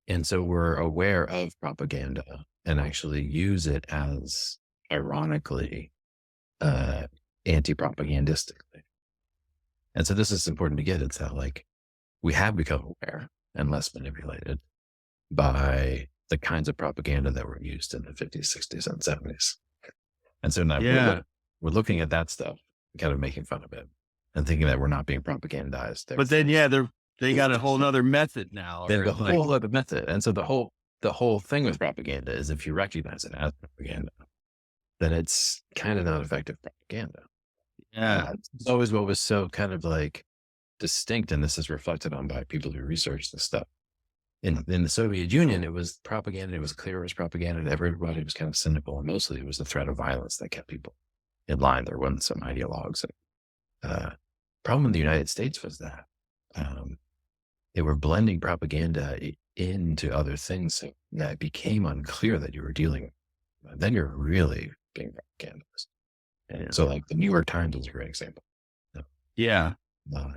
and so we're aware of propaganda and actually use it as, ironically, anti-propagandistically. And so this is important to get. It's that like we have become aware and less manipulated by the kinds of propaganda that were used in the 50s, 60s, and 70s. And so now we're looking at that stuff, kind of making fun of it and thinking that we're not being propagandized. But then, they got a whole nother method now. There's a whole other method. And so the whole thing with propaganda is if you recognize it as propaganda, then it's kind of not effective propaganda. Yeah. It's always what was so kind of like distinct, and this is reflected on by people who research this stuff. In the Soviet Union, it was propaganda. It was clear it was propaganda. And everybody was kind of cynical, and mostly it was the threat of violence that kept people in line. There wasn't some ideologues. Problem in the United States was that they were blending propaganda into other things, so that it became unclear that you were dealing. Then you're really being propagandized. And so, like, the New York Times is a great example. Yeah.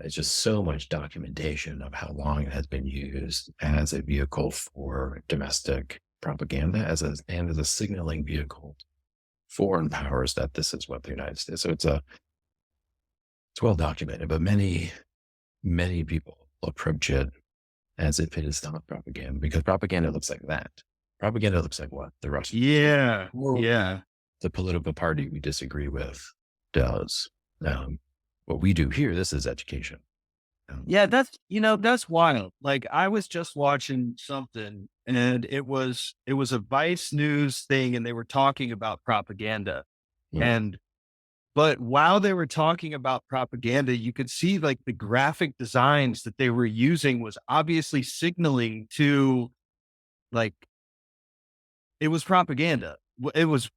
It's just so much documentation of how long it has been used as a vehicle for domestic propaganda, as a signaling vehicle to foreign powers that this is what the United States. So it's well documented, but many people approach it as if it is not propaganda, because propaganda looks like that. Propaganda looks like what the Russian, Yeah. Yeah. the political party we disagree with does. What we do here, this is education. Yeah, that's wild. Like, I was just watching something, and it was a Vice News thing, and they were talking about propaganda. Yeah. But while they were talking about propaganda, you could see like the graphic designs that they were using was obviously signaling to, like, it was propaganda. It was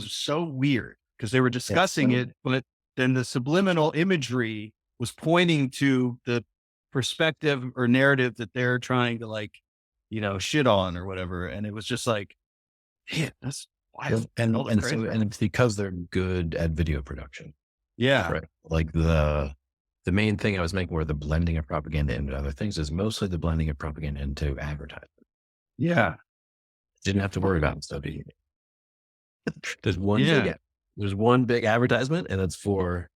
so weird because they were discussing it, but then the subliminal imagery was pointing to the perspective or narrative that they're trying to, like, shit on or whatever. And it was just like, man, that's wild. And Crazy. and it's because they're good at video production, Yeah. right? Like the main thing I was making were the blending of propaganda into other things is mostly the blending of propaganda into advertising. Yeah. Didn't have to worry about stuff. There's one Yeah. there's one big advertisement, and it's for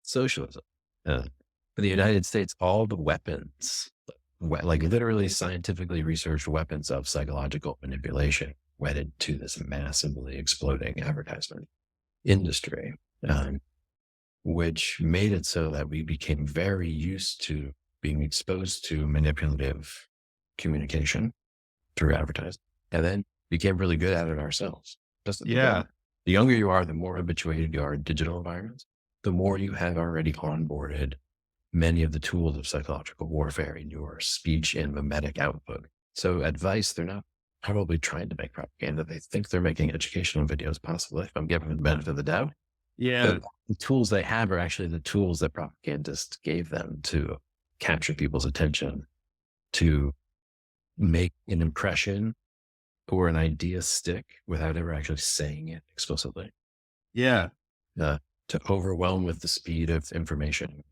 socialism. For the United States, all the weapons, like literally scientifically researched weapons of psychological manipulation, wedded to this massively exploding advertisement industry, which made it so that we became very used to being exposed to manipulative communication through advertising, and then became really good at it ourselves. Yeah. The younger you are, the more habituated you are in digital environments, the more you have already onboarded many of the tools of psychological warfare in your speech and mimetic output. So at Vice, they're not probably trying to make propaganda. They think they're making educational videos, possibly, if I'm giving them the benefit of the doubt. Yeah. The tools they have are actually the tools that propagandists gave them to capture people's attention, to make an impression or an idea stick without ever actually saying it explicitly, Yeah. to overwhelm with the speed of information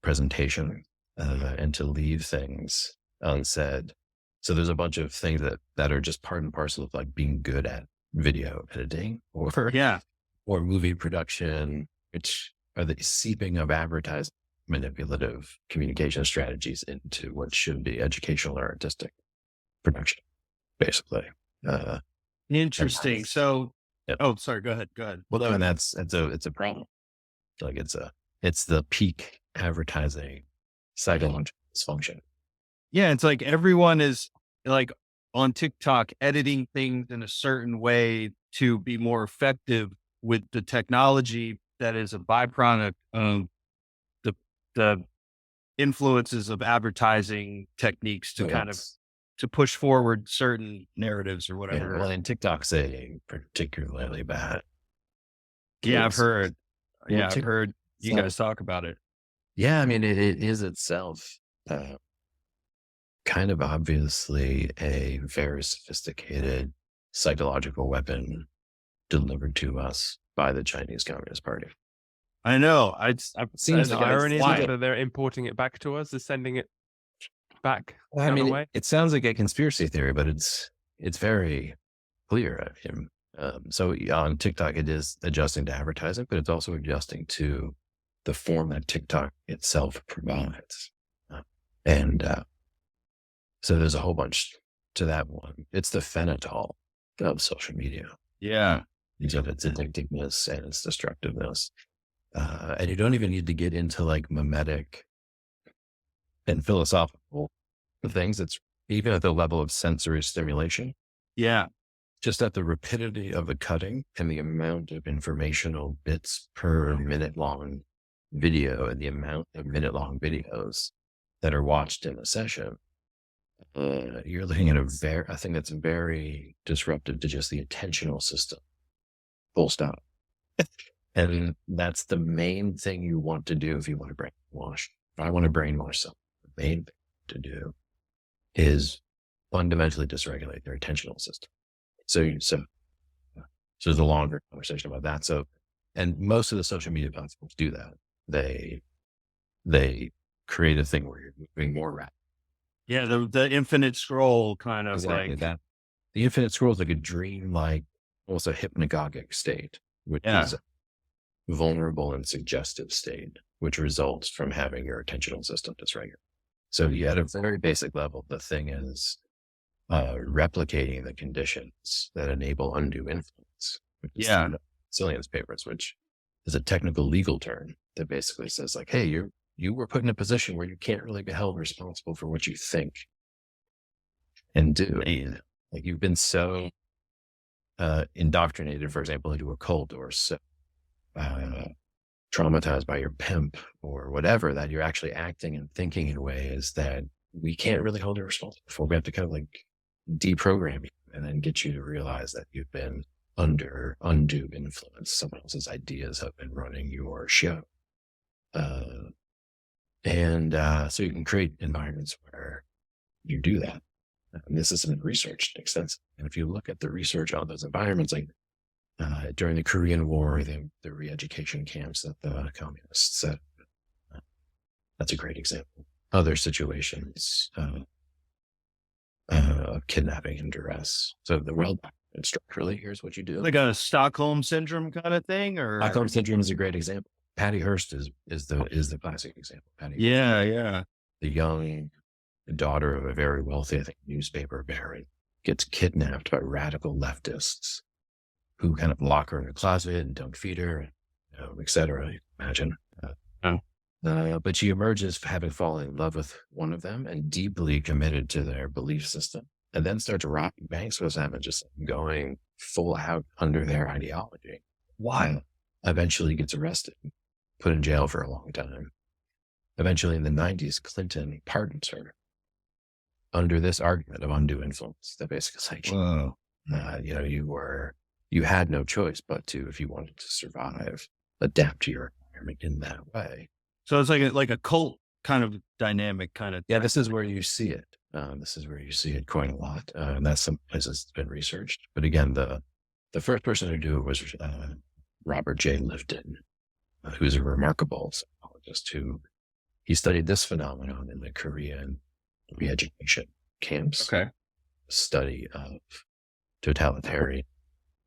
presentation, and to leave things unsaid. So there's a bunch of things that are just part and parcel of like being good at video editing or Yeah. or movie production, which are the seeping of advertising manipulative communication strategies into what should be educational or artistic production, basically. Interesting. So, Yep. oh, sorry. Go ahead. Go ahead. Well, no, and it's a problem. Like it's the peak advertising psychological dysfunction. Yeah. It's like everyone is, like, on TikTok editing things in a certain way to be more effective with the technology that is a byproduct of the influences of advertising techniques to kind of to push forward certain narratives or whatever. Yeah, well, and TikTok's a particularly bad. Yeah, I've case. heard. Well, Yeah, I've heard you so- guys talk about it. Yeah, I mean, it is itself kind of obviously a very sophisticated psychological weapon delivered to us by the Chinese Communist Party. I know. I've Seems The like irony is wild. that they're importing it back to us, is sending it back. Well, I down the mean, way. it sounds like a conspiracy theory, but it's very clear of him. So on TikTok, it is adjusting to advertising, but it's also adjusting to the form that TikTok itself provides. So there's a whole bunch to that one. It's the phenol of social media. Yeah. Of its addictiveness and its destructiveness. And you don't even need to get into like mimetic and philosophical things. It's even at the level of sensory stimulation. Yeah. just at the rapidity of the cutting and the amount of informational bits per minute long video and the amount of minute long videos that are watched in a session, you're looking at a thing that's very disruptive to just the attentional system. Full stop. And that's the main thing you want to do if you want to brainwash. If I want to brainwash someone, the main thing to do is fundamentally dysregulate their attentional system. So there's a longer conversation about that. So, and most of the social media platforms do that. They create a thing where you're moving more rapid. Yeah, the infinite scroll kind of Exactly like that. The infinite scroll is like a dream-like, almost a hypnagogic state, which is a vulnerable and suggestive state, which results from having your attentional system dysregulated. So at a very basic level, the thing is replicating the conditions that enable undue influence, which is the Sicilian's papers, which is a technical legal term that basically says like, hey, you were put in a position where you can't really be held responsible for what you think and do. Like you've been so indoctrinated, for example, into a cult, or so traumatized by your pimp or whatever, that you're actually acting and thinking in ways that we can't really hold you responsible for. We have to kind of like deprogram you and then get you to realize that you've been under undue influence. Someone else's ideas have been running your show. So you can create environments where you do that. And this has been researched extensively. And if you look at the research on those environments, like during the Korean War, the re-education camps that the communists set, that's a great example. Other situations of kidnapping and duress. So the world structurally, here's what you do. like a Stockholm syndrome kind of thing, or Stockholm syndrome is a great example. Patty Hearst is the classic example. Patty Hearst, the young daughter of a very wealthy, I think, newspaper baron, gets kidnapped by radical leftists who kind of lock her in a closet and don't feed her, and, et cetera. You can imagine. But she emerges having fallen in love with one of them and deeply committed to their belief system, and then starts robbing banks with them and just going full out under their ideology. While eventually gets arrested, put in jail for a long time. Eventually in the 90s, Clinton pardons her under this argument of undue influence. That basically is like, you had no choice but to, if you wanted to survive, adapt to your environment in that way. So it's like a cult kind of dynamic kind of. Yeah, this is where you see it. This is where you see it quite a lot. And that's some places it's been researched. But again, the first person to do it was Robert J. Lifton, who's a remarkable psychologist he studied this phenomenon in the Korean re-education camps. Okay. Study of totalitarian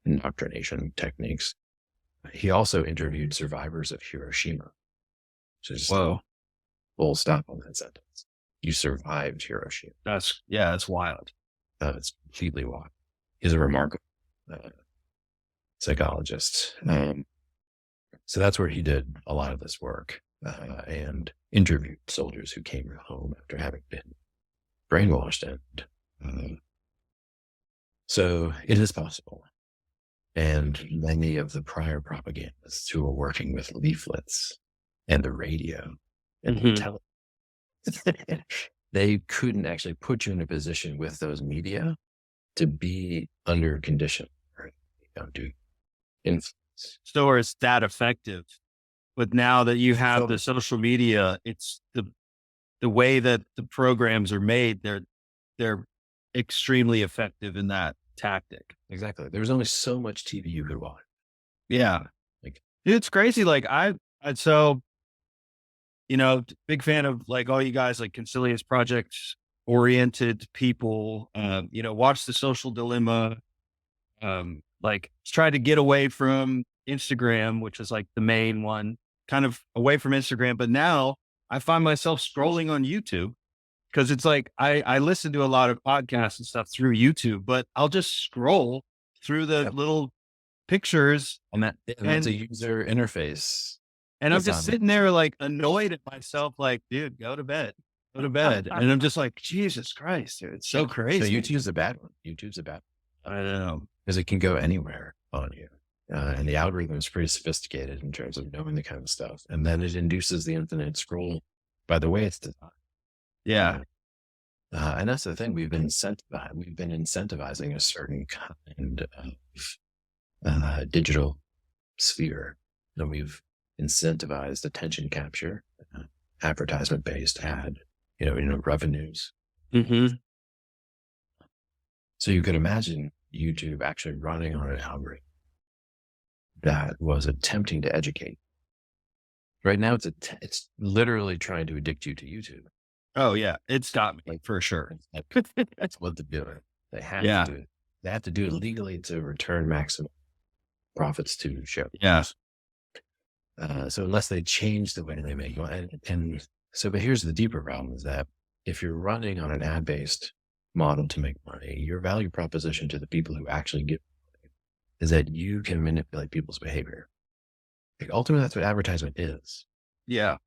indoctrination techniques. He also interviewed survivors of Hiroshima. Just full stop on that sentence. You survived Hiroshima. That's wild. It's completely wild. He's a remarkable psychologist. So that's where he did a lot of this work and interviewed soldiers who came home after having been brainwashed. And so it is possible. And many of the prior propagandists who were working with leaflets and the radio and the television, they couldn't actually put you in a position with those media to be under condition or undue influence. So it's that effective. But now that you have the social media, it's the way that the programs are made, they're extremely effective in that tactic. Exactly. There was only so much TV you could watch. Yeah. Like, dude, it's crazy. Like big fan of like all you guys, like Concilius Project oriented people, watch The Social Dilemma, like try to get away from Instagram, which is like the main one, kind of away from Instagram. But now I find myself scrolling on YouTube because it's like, I listen to a lot of podcasts and stuff through YouTube, but I'll just scroll through the little pictures. And that's a user interface. And I'm just sitting there like annoyed at myself, like, dude, go to bed. And I'm just like, Jesus Christ, dude, it's so crazy. So YouTube's a bad one. I don't know. because it can go anywhere on you. And the algorithm is pretty sophisticated in terms of knowing the kind of stuff. And then it induces the infinite scroll by the way it's designed. Yeah. And that's the thing. We've been incentivizing a certain kind of digital sphere. And we've incentivized attention capture, advertisement-based ad, revenues. Mm-hmm. So you could imagine YouTube actually running on an algorithm that was attempting to educate. Right now, it's literally trying to addict you to YouTube. Oh yeah, it stopped me for sure. That's what they're doing. They have Yeah. to do it. They have to do it legally to return maximum profits to show. Yeah. So unless they change the way they make money, but here's the deeper problem: is that if you're running on an ad-based model to make money, your value proposition to the people who actually give money is that you can manipulate people's behavior. Like, ultimately, that's what advertisement is. Yeah.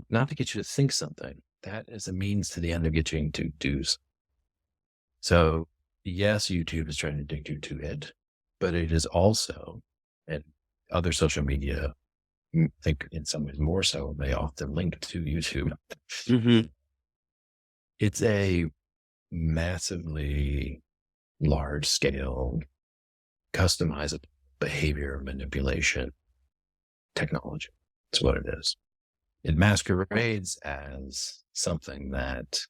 Not to get you to think something. That is a means to the end of getting you to do something. So yes, YouTube is trying to addict you to it, but it is also, and other social media, I think in some ways more so, they often link to YouTube. Mm-hmm. It's a massively large scale, customizable behavior manipulation technology. That's what it is. It masquerades as something that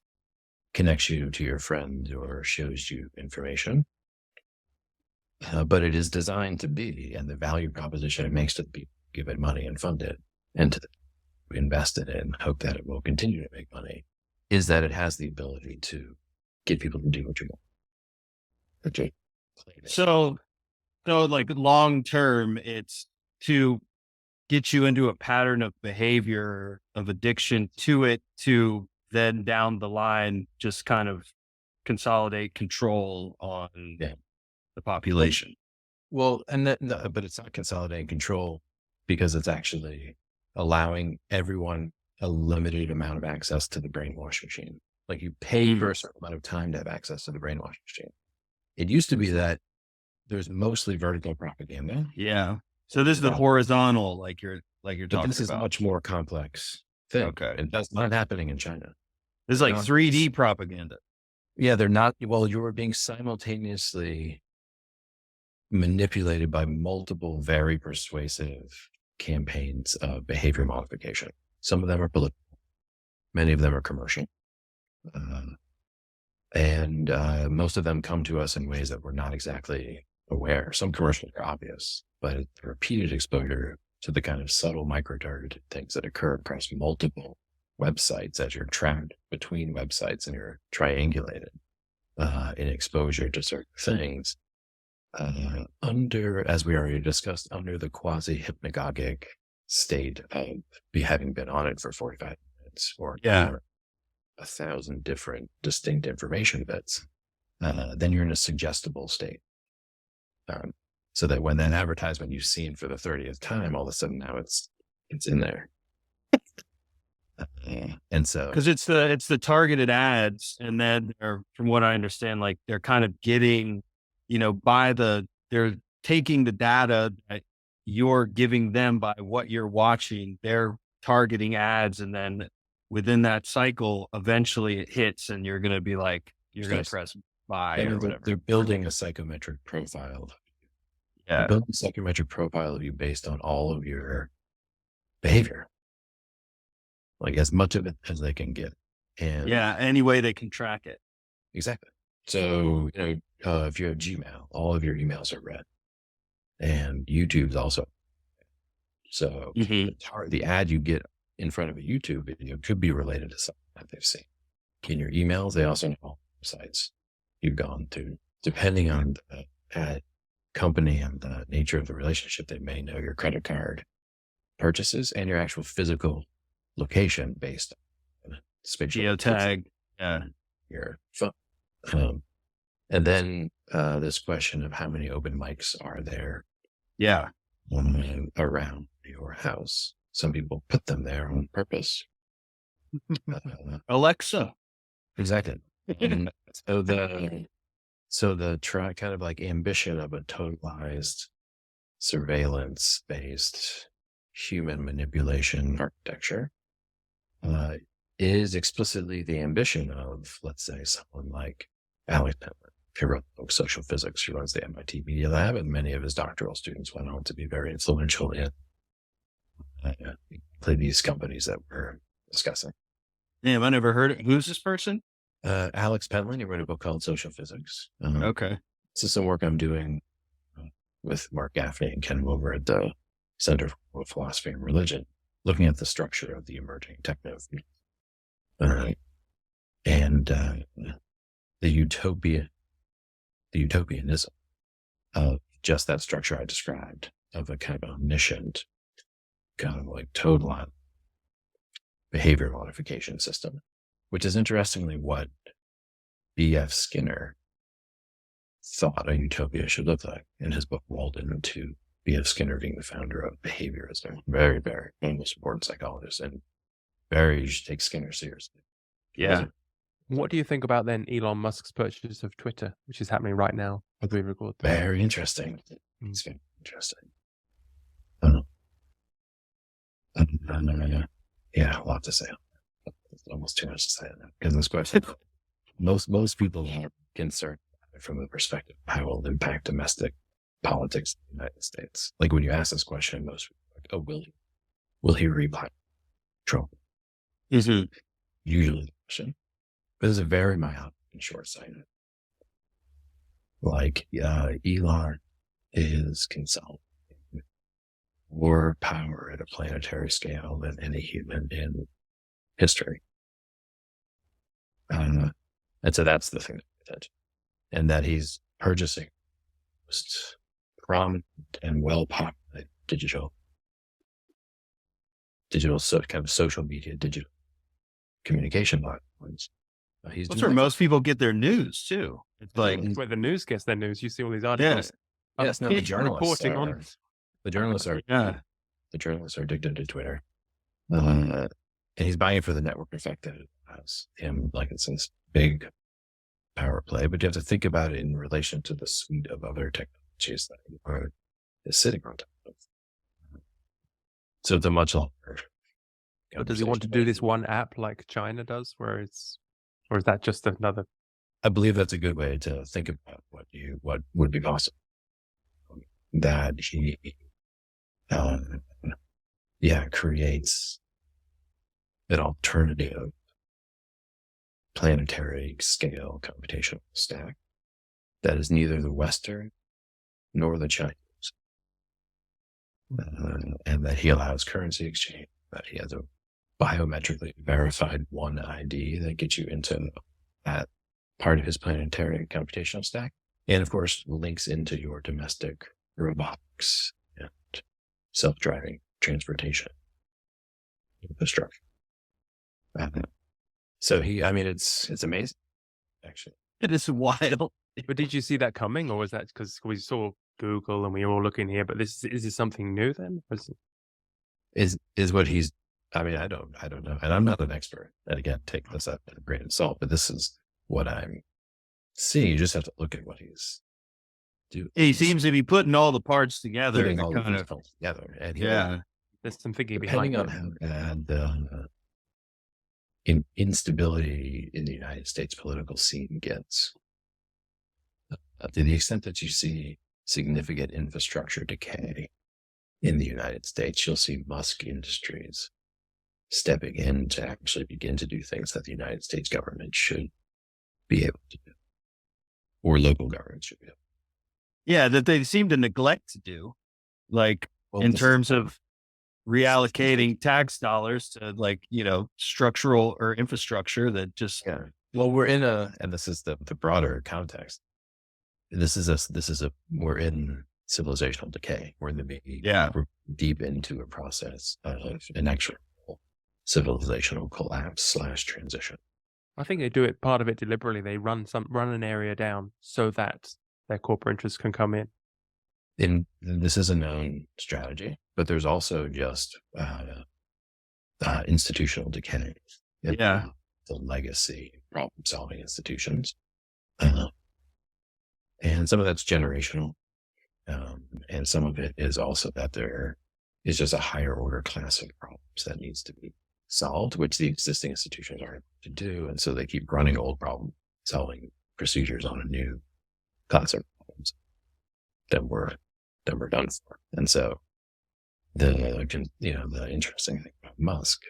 connects you to your friend or shows you information. But it is designed to be, and the value proposition it makes to the people who give it money and fund it and to invest in it and hope that it will continue to make money, is that it has the ability to get people to do what you want. Okay. So like long term, it's to get you into a pattern of behavior of addiction to it, to then down the line just kind of consolidate control on the population. Well, but it's not consolidating control, because it's actually allowing everyone a limited amount of access to the brainwash machine. Like, you pay for a certain amount of time to have access to the brainwash machine. It used to be that there's mostly vertical propaganda. Yeah. So this is the horizontal, like you're But talking this is a about. much more complex thing. Okay. And that's not happening in China. This is like No, 3D propaganda. Yeah, they're not. Well, you're being simultaneously manipulated by multiple very persuasive campaigns of behavior modification. Some of them are political. Many of them are commercial. And most of them come to us in ways that we're not exactly aware. Some commercials are obvious, but repeated exposure to the kind of subtle micro-targeted things that occur across multiple websites as you're trapped between websites and you're triangulated in exposure to certain things. As we already discussed, under the quasi-hypnagogic state of having been on it for 45 minutes or 1,000 different distinct information bits, then you're in a suggestible state. So that when that advertisement you've seen for the 30th time, all of a sudden now it's in there. And so, because it's the targeted ads, and then from what I understand, like they're kind of getting, they're taking the data that you're giving them by what you're watching, they're targeting ads, and then within that cycle, eventually it hits, and you're going to be like, you're going to press buy or whatever. They're building a psychometric profile. Yeah. They're building a psychometric profile of you based on all of your behavior, like as much of it as they can get. And any way they can track it. Exactly. So, if you have Gmail, all of your emails are read, and YouTube's also. So the ad you get in front of a YouTube video could be related to something that they've seen. In your emails, they also know all the sites you've gone to. Depending on the ad company and the nature of the relationship, they may know your credit card purchases and your actual physical location based on spatial geotag, your phone. And then this question of how many open mics are there around your house. Some people put them there on purpose. Alexa. Exactly. So So the kind of like ambition of a totalized surveillance-based human manipulation architecture is explicitly the ambition of, let's say, someone like Alex Penman, who wrote the book Social Physics, who runs the MIT Media Lab, and many of his doctoral students went on to be very influential in these companies that we're discussing. Damn, I never heard it. Who's this person? Alex Penman, he wrote a book called Social Physics. Okay. This is some work I'm doing with Mark Gaffney and Ken Wilber at the Center for Philosophy and Religion, looking at the structure of the emerging techno and the utopianism of just that structure I described, of a kind of omniscient, kind of like total behavior modification system, which is interestingly what B.F. Skinner thought a utopia should look like in his book Walden, to B.F. Skinner being the founder of behaviorism. Very, very most important psychologist, and you should take Skinner seriously. Yeah. What do you think about then Elon Musk's purchase of Twitter, which is happening right now as we record this? Very interesting. It's very interesting. Yeah, a lot to say. It's almost too much to say because this question, most people are concerned from the perspective of how it will impact domestic politics in the United States. Like when you ask this question, most people are like, "Oh, will he reply Trump?" Mm-hmm. Usually the question, but it's a very myopic and short-sighted. Like Elon is consolidating more power at a planetary scale than any human in history. And so that's the thing to pay attention. And that he's purchasing most prominent and well-populated digital kind of social media, digital communication platforms. That's where most people get their news too. It's like where the news gets their news. You see all these articles. Yes, no, the journalists reporting are, on. the journalists are the journalists are addicted to Twitter. And he's buying it for the network effect that it has him, like it's this big power play, but you have to think about it in relation to the suite of other technologies that he is sitting on top of. So it's a much longer. But does he want to do this one app like China does, or is that just another? I believe that's a good way to think about what would be possible. That he, creates an alternative planetary scale computational stack that is neither the Western nor the Chinese, and that he allows currency exchange, that he has a biometrically verified one ID that gets you into that part of his planetary computational stack, and of course links into your domestic robotics and self-driving transportation infrastructure. So it's amazing, actually. it is wild. But did you see that coming, or was that because we saw Google and we were all looking here? But is this something new then? Is what he's? I don't know, and I'm not an expert. And again, take this up with a grain of salt. But this is what I'm seeing. You just have to look at what he's doing. He seems to be putting all the parts together. Putting all the parts together, and there's some thinking depending behind on how bad instability in the United States political scene gets, to the extent that you see significant infrastructure decay in the United States, you'll see Musk Industries stepping in to actually begin to do things that the United States government should be able to do, or local governments should be able to do. Yeah, that they seem to neglect to do, like in terms of reallocating tax dollars to structural or infrastructure that just. Yeah. Well, we're in and this is the broader context. We're in civilizational decay. We're we're deep into a process of inexorable civilizational collapse / transition. I think they do it, part of it deliberately. They run an area down so that their corporate interests can come in. This is a known strategy, but there's also just institutional decay. Yeah. The legacy problem-solving institutions. And some of that's generational. And some of it is also that there is just a higher order class of problems that needs to be solved, which the existing institutions aren't able to do. And so they keep running old problem solving procedures on a new class of problems that we're done for. And so the interesting thing about Musk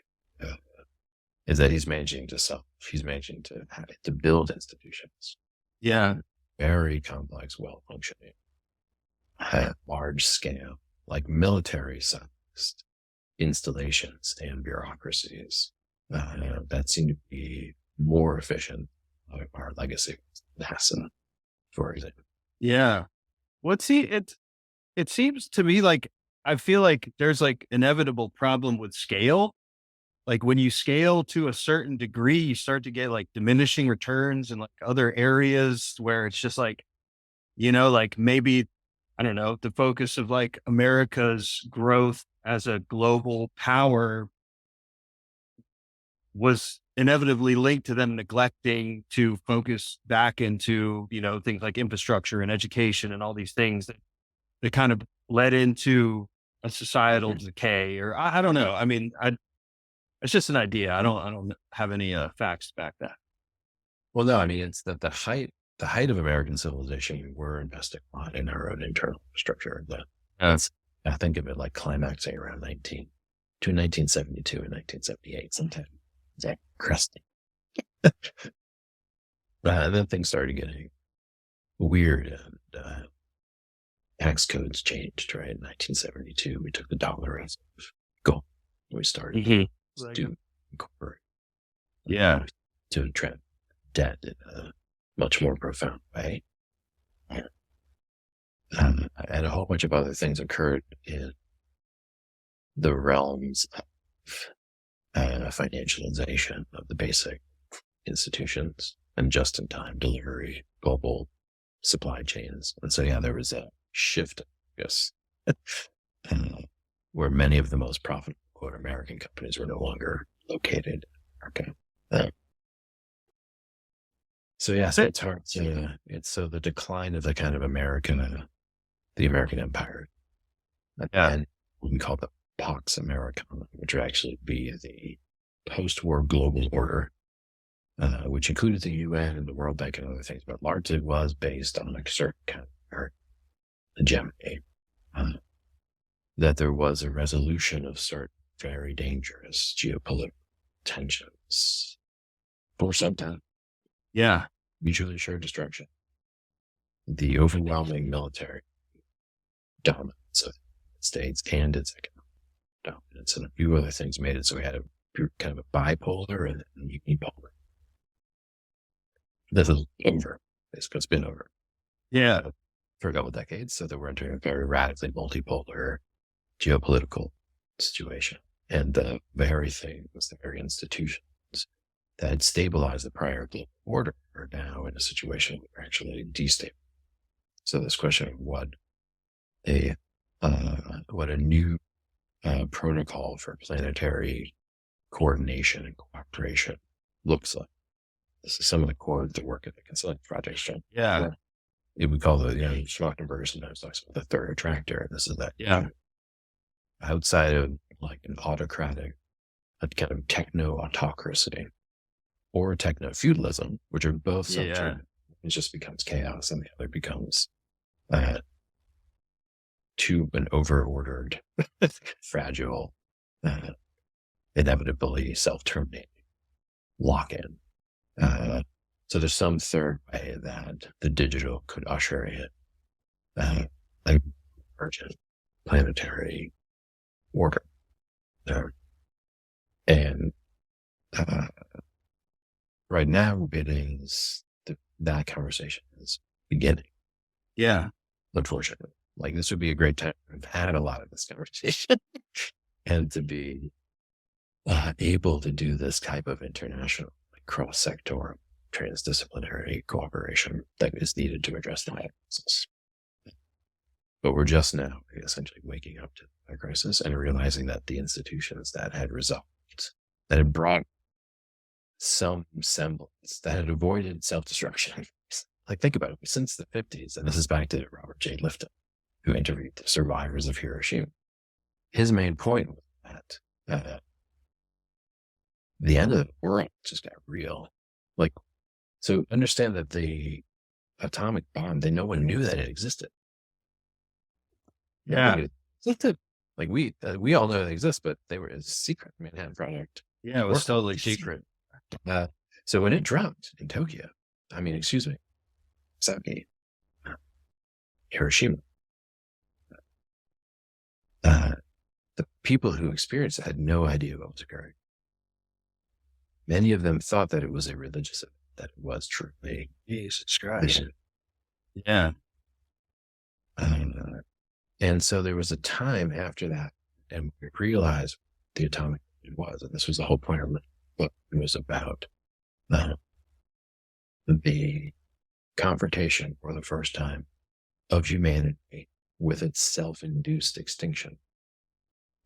is that he's managing to build institutions, Yeah. very complex, well-functioning, large scale, like military-sized installations and bureaucracies that seem to be more efficient. Our legacy, NASA, for example. Yeah. It seems to me like I feel like there's like inevitable problem with scale. Like when you scale to a certain degree, you start to get like diminishing returns in like other areas where it's just like, like maybe, I don't know, the focus of like America's growth as a global power was inevitably linked to them neglecting to focus back into, things like infrastructure and education and all these things that kind of led into a societal decay, or I don't know. I mean, it's just an idea. I don't have any facts to back that. Well, no, I mean, it's that the height of American civilization, we were investing a lot in our own internal infrastructure. I think of it like climaxing around 1972 and 1978 sometime. That crusty. And then things started getting weird, and tax codes changed, right? In 1972, we took the dollar as gold. We started to incorporate to attract debt in a much more profound way. And a whole bunch of other things occurred in the realms of financialization of the basic institutions and just-in-time delivery, global supply chains. And so, there was a shift, I guess, where many of the most profitable American companies were no longer located in America. So it's hard to, so the decline of the kind of the American empire, and we call the Pax Americana, which would actually be the post-war global order, which included the UN and the World Bank and other things, but largely was based on a certain kind of hegemony, that there was a resolution of certain very dangerous geopolitical tensions for some time. Yeah. Mutually assured destruction. The overwhelming military dominance of the States and its economic dominance and a few other things made it so we had a kind of a bipolar and unipolar. This is over. It's been over. Yeah. For a couple of decades. So that we're entering a very radically multipolar geopolitical situation. And the very things, the very institutions that had stabilized the prior global order are now in a situation where they're actually destabilized. So this question of what a new protocol for planetary coordination and cooperation looks like. This is some of the core of the work of the Consulting Project. Yeah. We call the Schmachtenberg sometimes talks about the third attractor. And this is that. Yeah. Outside of like an autocratic, a kind of techno-autocracy or techno-feudalism, which are both something, it just becomes chaos, and the other becomes to an over-ordered, fragile, inevitably self-terminating lock-in. So there's some third way that the digital could usher in a urgent planetary order. And right now, that conversation is beginning. Yeah. Unfortunately, like this would be a great time to have had a lot of this conversation and to be able to do this type of international, like, cross-sectoral, transdisciplinary cooperation that is needed to address the crisis. But we're just now essentially waking up to the crisis and realizing that the institutions that had resolved, that had brought some semblance, that had avoided self-destruction, like, think about it, since the 50s, and this is back to Robert J. Lifton, who interviewed the survivors of Hiroshima. His main point was that the end of the world just got real. Like, so understand that the atomic bomb, no one knew that it existed. Yeah. Like we all know they exist, but they were a secret Manhattan Project. Yeah, it was totally secret. So when it dropped in Tokyo, Saki, Hiroshima, the people who experienced it had no idea what was occurring. Many of them thought that it was a religious event, that it was truly Jesus Christ. Yeah. And so there was a time after that, and we realized the atomic it was, and this was the whole point of what it was about. The confrontation for the first time of humanity with its self-induced extinction,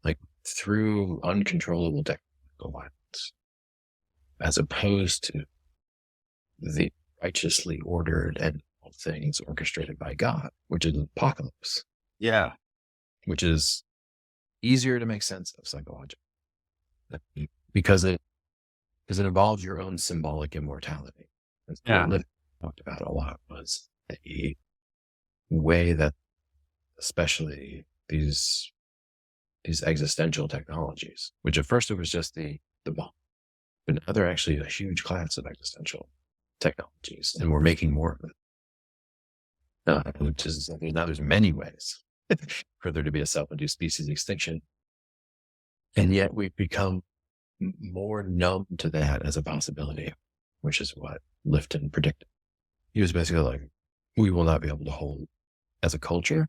like through uncontrollable technical violence, as opposed to the righteously ordered and things orchestrated by God, which is an apocalypse. Yeah. Which is easier to make sense of psychologically, because it involves your own symbolic immortality. That's what Lifton talked about a lot, was a way that especially these existential technologies, which at first it was just the bomb, but now they're actually a huge class of existential technologies, and we're making more of it. Which is, now there's many ways for there to be a self-induced species extinction. And yet we've become more numb to that as a possibility, which is what Lifton predicted. He was basically like, we will not be able to hold, as a culture,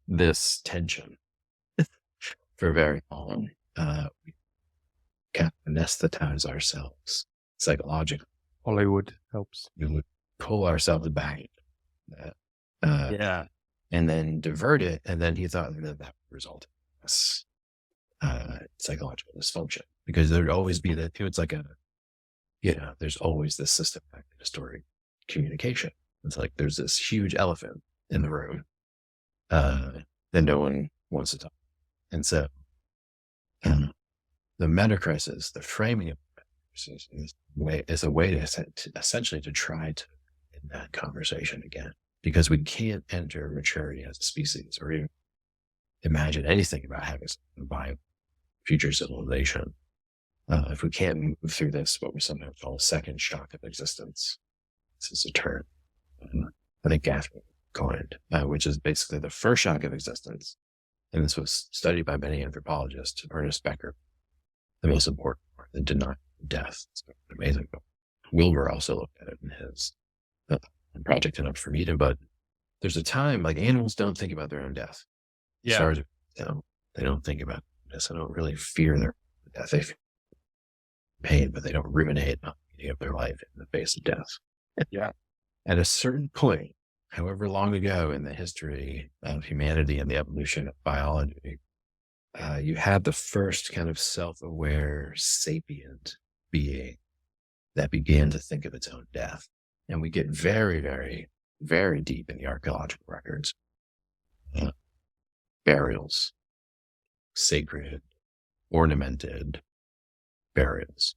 this tension for very long. We can't anesthetize ourselves psychologically. Hollywood helps. We would pull ourselves back. And then divert it. And then he thought that would result in this psychological dysfunction, because there'd always be that. It's like there's always this systematic historic communication. It's like there's this huge elephant in the room that no one wants to talk. And so the meta crisis, the framing of the meta crisis is a way to essentially to try to in that conversation again, because we can't enter maturity as a species or even imagine anything about having a viable future civilization if we can't move through this, what we sometimes call a second shock of existence. This is a term I think Gaffney coined, which is basically the first shock of existence. And this was studied by many anthropologists. Ernest Becker, the most important part, the denial of death. It's amazing. Wilbur also looked at it in his Project Enough for Eden, but there's a time, like, animals don't think about their own death. Yeah. Stars, they don't think about this. They don't really fear their death. They feel pain, but they don't ruminate on the meaning of their life in the face of death. Yeah. At a certain point, however long ago in the history of humanity and the evolution of biology, you had the first kind of self-aware sapient being that began to think of its own death. And we get very, very, very deep in the archaeological records. Burials, sacred, ornamented burials.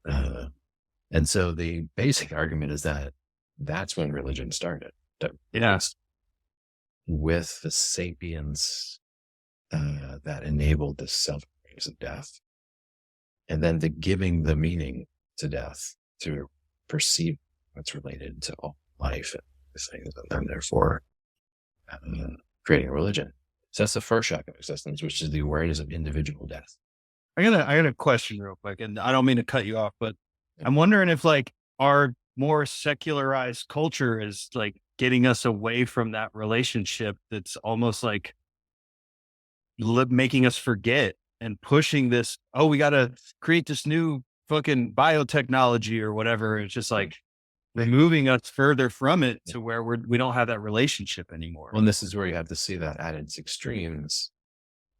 And so the basic argument is that that's when religion started. Yes. With the sapiens that enabled this self-awareness of death. And then the giving the meaning to death to perceive what's related to all life and things, and then therefore creating a religion. So that's the first shock of existence, which is the awareness of individual death. I got a question real quick, and I don't mean to cut you off, but I'm wondering if, like, our more secularized culture is, like, getting us away from that relationship that's almost like making us forget and pushing this, oh, we got to create this new fucking biotechnology or whatever. It's just like moving us further from it to where we don't have that relationship anymore. Well, and this is where you have to see that at its extremes.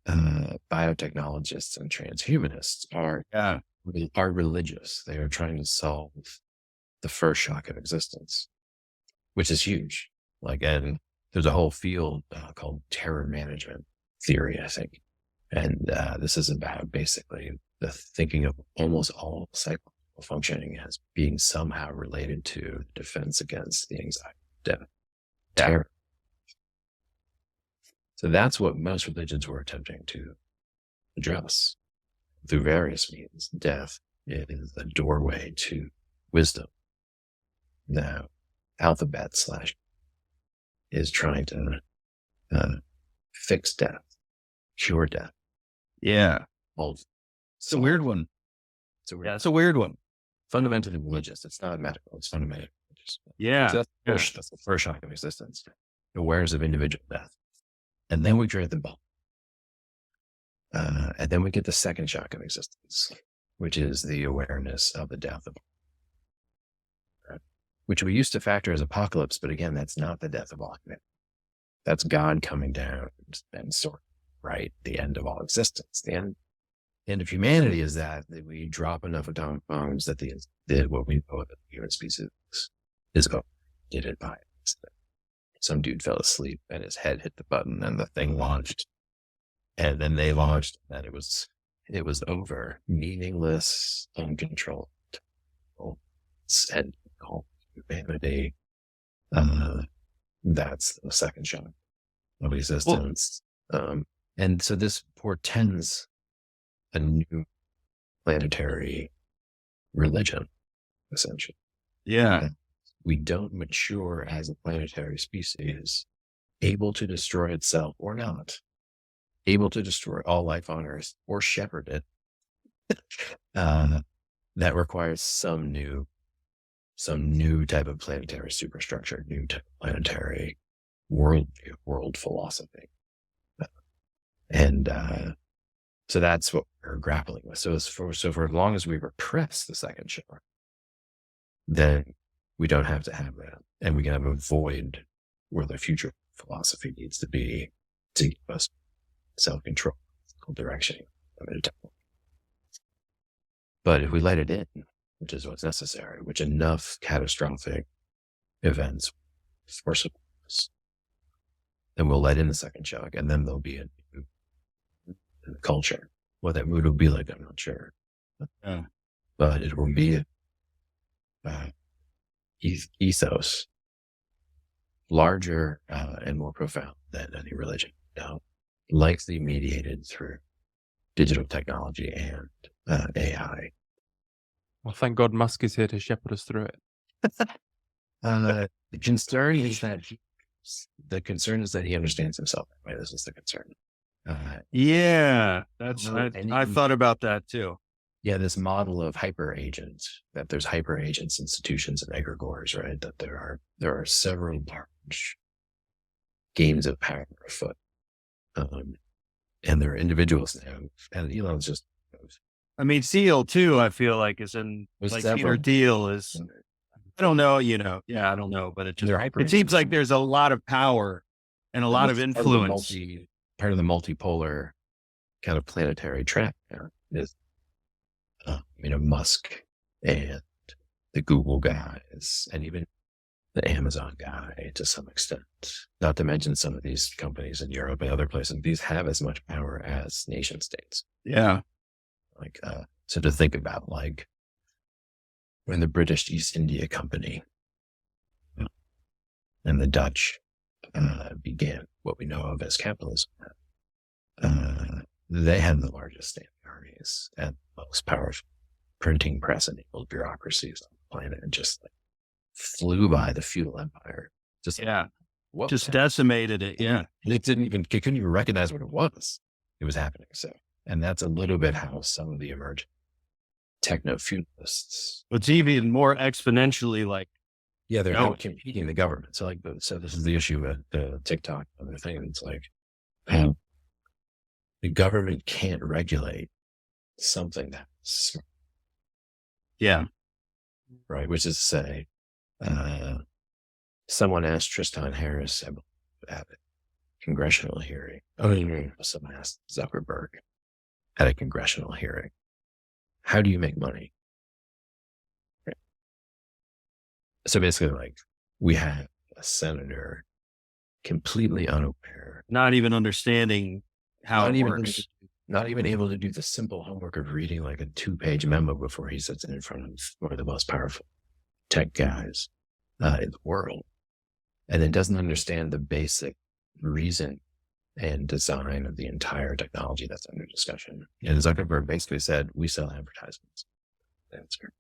Biotechnologists and transhumanists are religious. They are trying to solve the first shock of existence. which is huge. Like, and there's a whole field called terror management theory, I think. And this is about basically the thinking of almost all psychological functioning as being somehow related to defense against the anxiety, death, terror. So that's what most religions were attempting to address through various means. Death is a doorway to wisdom. Now, Alphabet / is trying to fix death, cure death. Yeah. Well, It's a weird one. So It's a weird one. fundamentally religious. It's not medical. It's fundamentally religious. Yeah. So that's the first shock of existence. Awareness of individual death. And then we create the bomb. And then we get the second shock of existence, which is the awareness of the death of, right? Which we used to factor as apocalypse, but again, that's not the death of all humanity. That's God coming down and sort, right? The end of all existence. The end of humanity is that we drop enough atomic bombs that what we know the human species is going, did it by accident. Some dude fell asleep and his head hit the button and the thing launched. And then they launched and it was over. Meaningless, uncontrolled. And called humanity. That's the second shock of existence. And so this portends a new planetary religion, essentially. Yeah. We don't mature as a planetary species, able to destroy itself or not, able to destroy all life on Earth or shepherd it. That requires some new type of planetary superstructure, new type of planetary world philosophy. And so that's what we're grappling with. So for as long as we repress the second shock, then we don't have to have that. And we can have a void where the future philosophy needs to be to give us self-control, direction. But if we let it in, which is what's necessary, which enough catastrophic events force us, then we'll let in the second shock, and then there'll be a new culture. What that mood will be like, I'm not sure. But it will be ethos, larger and more profound than any religion, likely mediated through digital technology and AI. Well, thank God Musk is here to shepherd us through it. The concern is that he understands himself. Right? This is the concern. Yeah. I thought about that too. Yeah, this model of hyper agents, that there's hyper agents, institutions, and egregores, right? That there are several large games of power afoot. And there are individuals now, and Elon's just. I mean, Seal too, I feel like is in like Peter Thiel is, I don't know, I don't know, but it seems like there's a lot of power and a lot of influence. Part of the multipolar kind of planetary track is, Musk and the Google guys and even the Amazon guy to some extent, not to mention some of these companies in Europe and other places. These have as much power as nation states. Yeah. So to think about like when the British East India Company and the Dutch began what we know of as capitalism, they had the largest standing armies and most powerful printing press enabled bureaucracies on the planet and just like flew by the feudal empire. Just decimated it. Yeah. It couldn't even recognize what it was. It was happening. So, and that's a little bit how some of the emerging techno-feudalists. It's even more exponentially like. Yeah, they're out competing the government. So so this is the issue with the TikTok and other thing. It's like, the government can't regulate something that's. Yeah. Right. Which is to say, someone asked Tristan Harris at a congressional hearing. Someone asked Zuckerberg at a congressional hearing, how do you make money? Right. So basically, like, we have a senator, completely unaware, Not even understanding how not it even works. not even able to do the simple homework of reading like a 2-page memo before he sits in front of one of the most powerful tech guys in the world, and then doesn't understand the basic reason and design of the entire technology that's under discussion. And Zuckerberg basically said, "We sell advertisements." Answer.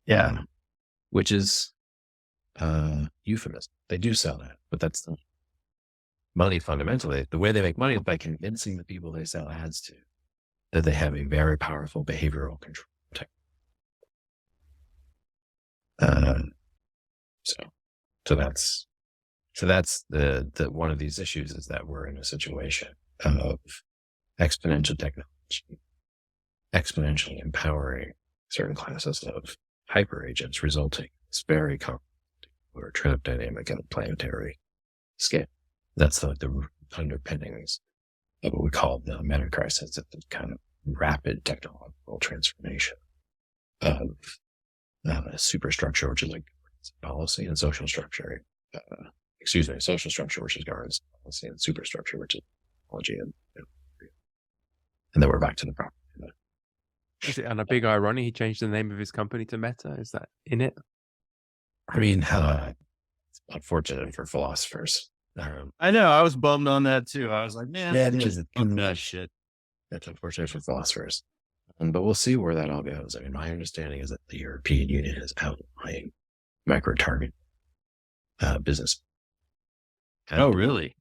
Yeah. Which is euphemism. They do sell that, but that's the money fundamentally. The way they make money is by convincing the people they sell ads to that they have a very powerful behavioral control tech. So that's the one of these issues, is that we're in a situation of exponential technology, exponentially empowering certain classes of hyper agents, resulting in this very complex or trip dynamic at a planetary scale. That's the underpinnings of what we call the meta crisis, the kind of rapid technological transformation of superstructure, which is like policy, and social structure. Social structure, which is governance policy, and superstructure, which is technology, and then we're back to the problem. Is it, and a big irony, he changed the name of his company to Meta? Is that in it? I mean, it's unfortunate for philosophers. I know. I was bummed on that too. I was like, man, Yeah, it is. that shit. That's unfortunate for philosophers. But we'll see where that all goes. I mean, my understanding is that the European Union is outlying micro-target business. Oh, really?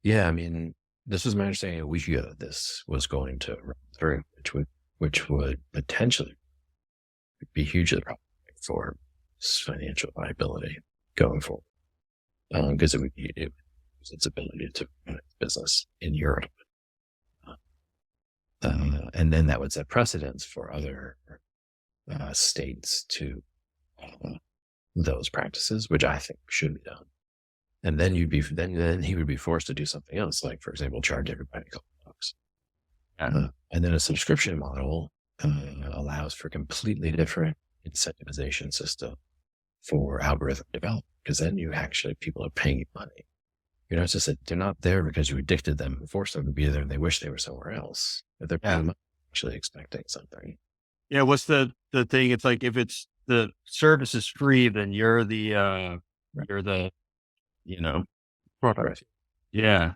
Yeah, I mean, this was my understanding a week ago that this was going to run through, which would potentially be hugely problematic for financial viability going forward, because it would use its ability to run its business in Europe. And then that would set precedents for other states to those practices, which I think should be done. And then then he would be forced to do something else, like, for example, charge everybody a couple bucks. And then a subscription model allows for completely different incentivization system for algorithm development, because then people are paying you money. You know, it's just that they're not there because you addicted them and forced them to be there and they wish they were somewhere else. But they're paying money, actually expecting something. Yeah. What's the thing? It's like, if it's the service is free, then you're the Product. Right. Yeah.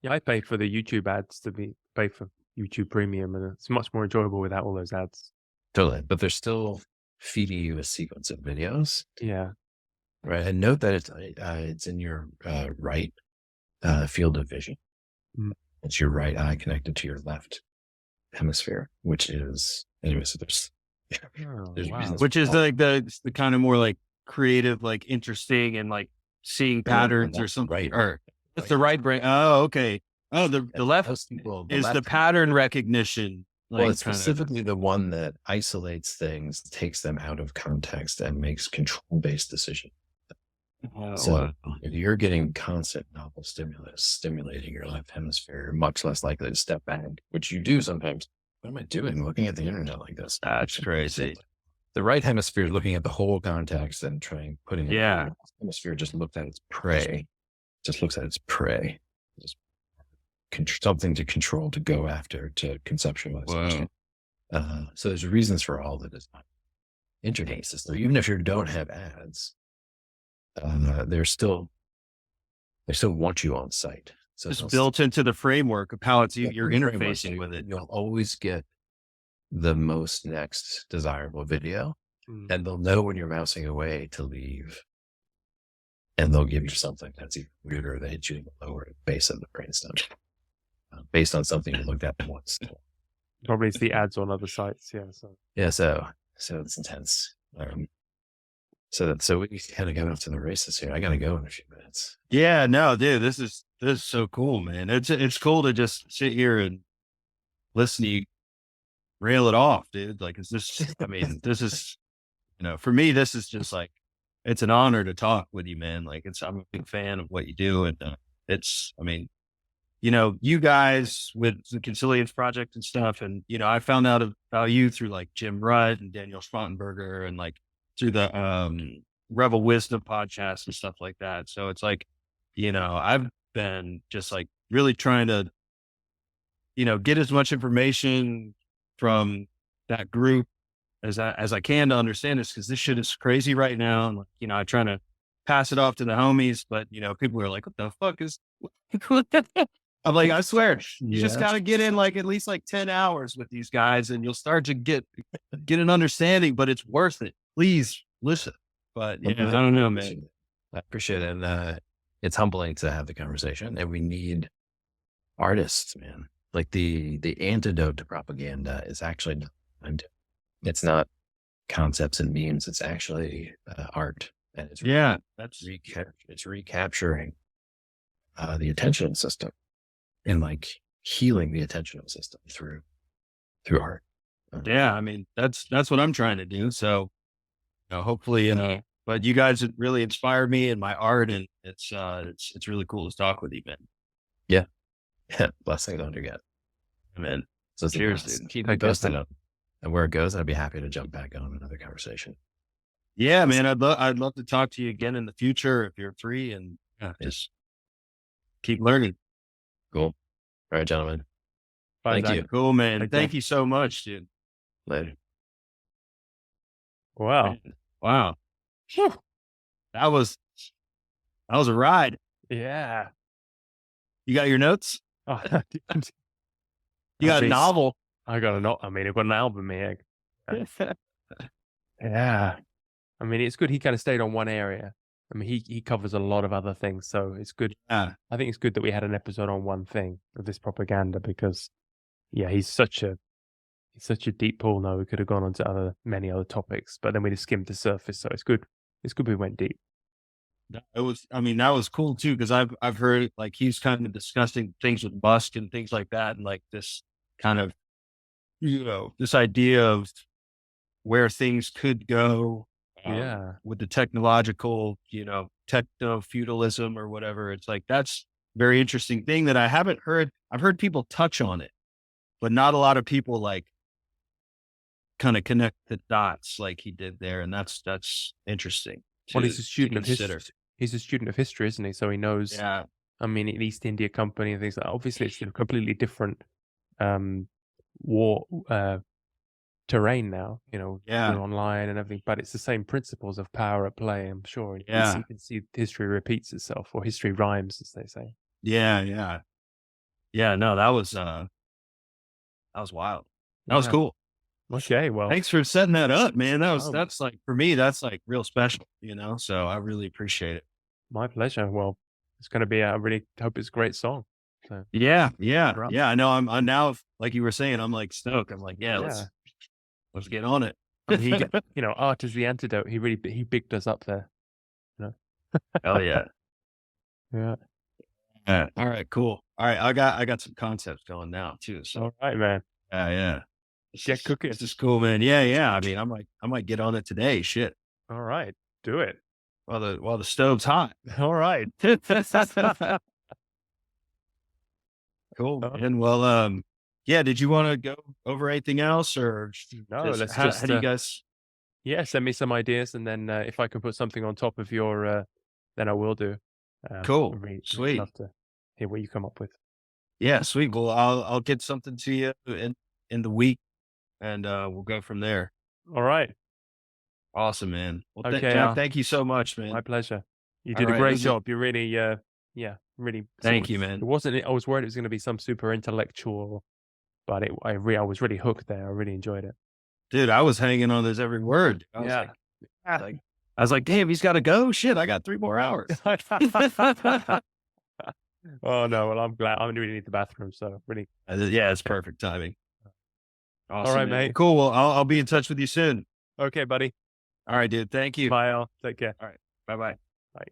Yeah, I paid for the YouTube ads to pay for YouTube Premium, and it's much more enjoyable without all those ads. Totally. But they're still feeding you a sequence of videos. Yeah. Right. And note that it's in your right field of vision. It's your right eye connected to your left hemisphere, which is, anyway, so there's reasons. Which is like the kind of more like creative, like interesting, and like seeing patterns or something. Right. Or it's the right brain. Oh, okay. Oh, the left is the pattern recognition. Well, it's specifically the one that isolates things, takes them out of context, and makes control-based decisions. So if you're getting constant novel stimulus stimulating your left hemisphere, you're much less likely to step back, which you do sometimes. What am I doing looking at the internet like this? That's crazy. The right hemisphere is looking at the whole context and putting it. Yeah. The hemisphere just looks at its prey. Just something to control, to go after, to conceptualize. Wow. So there's reasons for all the design interfaces. So even if you don't have ads, they still want you on site. So it's built into the framework of how you're interfacing with it. You'll always get the most next desirable video, and they'll know when you're mousing away to leave, and they'll give you something that's even weirder. They hit you in the lower base of the brainstem, based on something you looked at once. Probably it's the ads on other sites. Yeah. So it's intense. So we kind of got off to the races here. I got to go in a few minutes. Yeah, no, dude, this is so cool, man. It's cool to just sit here and listen to you rail it off, dude. Like, this is, for me, this is just like, it's an honor to talk with you, man. Like, I'm a big fan of what you do. And you guys with the Consilience Project and stuff. And, I found out about you through like Jim Rutt and Daniel Schwantenberger, and like through the Rebel Wisdom podcast and stuff like that. So it's like, I've been just like really trying to, get as much information from that group as I can to understand this, because this shit is crazy right now. And like, I'm trying to pass it off to the homies, but people are like, what the fuck is I'm like, I swear, you just gotta get in like at least like 10 hours with these guys and you'll start to get an understanding, but it's worth it. Please listen. But yeah, I don't know, man. I appreciate it. And it's humbling to have the conversation, and we need artists, man. Like the antidote to propaganda is actually not, and it's not concepts and memes. It's actually art, and it's it's recapturing the attentional system, and like healing the attentional system through art. Yeah, I mean that's what I'm trying to do. So hopefully, but you guys really inspired me in my art, and it's really cool to talk with you, man. Yeah. Blessings on you guys. Man. So cheers, dude. Keep me posted up. And where it goes, I'd be happy to jump back on another conversation. Yeah, man. I'd love to talk to you again in the future if you're free, and just keep learning. Cool. All right, gentlemen. Bye, Thank Zach. you. Cool, man. Thank you so much, dude. Later. Wow. Man. Wow. Whew. That was a ride. Yeah. You got your notes? Oh, You got a novel? I got a note. I mean, I've got an album here. Yeah. I mean, it's good. He kind of stayed on one area. I mean, he covers a lot of other things, so it's good. Yeah. I think it's good that we had an episode on one thing of this propaganda, because, yeah, he's such a deep pool. Now we could have gone on to many other topics, but then we just skimmed the surface. So it's good. It's good we went deep. That was cool too, because I've heard like he's kind of discussing things with Musk and things like that, and like this kind of this idea of where things could go with the technological, techno-feudalism or whatever. It's like that's a very interesting thing that I haven't heard. I've heard people touch on it, but not a lot of people like kind of connect the dots like he did there, and that's interesting. Well, he's a student of history. He's a student of history, isn't he? So he knows. Yeah. I mean, an East India Company and things like that. Obviously, it's a completely different war terrain now. We're online and everything, but it's the same principles of power at play, I'm sure. And you can see history repeats itself, or history rhymes, as they say. Yeah. No, that was wild. That was cool. Okay, well, thanks for setting that up, man. That's like, for me, that's like real special, so I really appreciate it. My pleasure. Well, it's going to be, I really hope it's a great song. So. Yeah. I know I'm now, like you were saying, I'm like stoked. I'm like, let's get on it. I mean, art is the antidote. He bigged us up there. Hell yeah. Yeah. All right, cool. All right. I got some concepts going now too. So, all right, man. Yeah. Get cooking. This is cool, man. Yeah. I mean, I might get on it today. Shit. All right. Do it. While the stove's hot. All right. Cool. And well, did you want to go over anything else, or no? How do you guys? Yeah, send me some ideas, and then if I can put something on top of your, then I will do. Cool. Sweet. Love to hear what you come up with. Yeah, sweet. Well, I'll get something to you in the week, and we'll go from there. All right. Awesome, man. Well, okay, Jack, thank you so much, man. My pleasure. You did a great job. You really, really. Thank you, man. It wasn't. I was worried it was going to be some super intellectual, but I was really hooked there. I really enjoyed it. Dude, I was hanging on this every word. I was like, damn, he's got to go. Shit, I got 3 more hours. Oh no, well, I'm glad. I really need the bathroom, so really. Yeah, it's perfect timing. Awesome, all right, man. mate. Cool. Well, I'll be in touch with you soon. Okay, buddy. All right, dude. Thank you. Bye, all. Take care. All right. Bye-bye. Bye.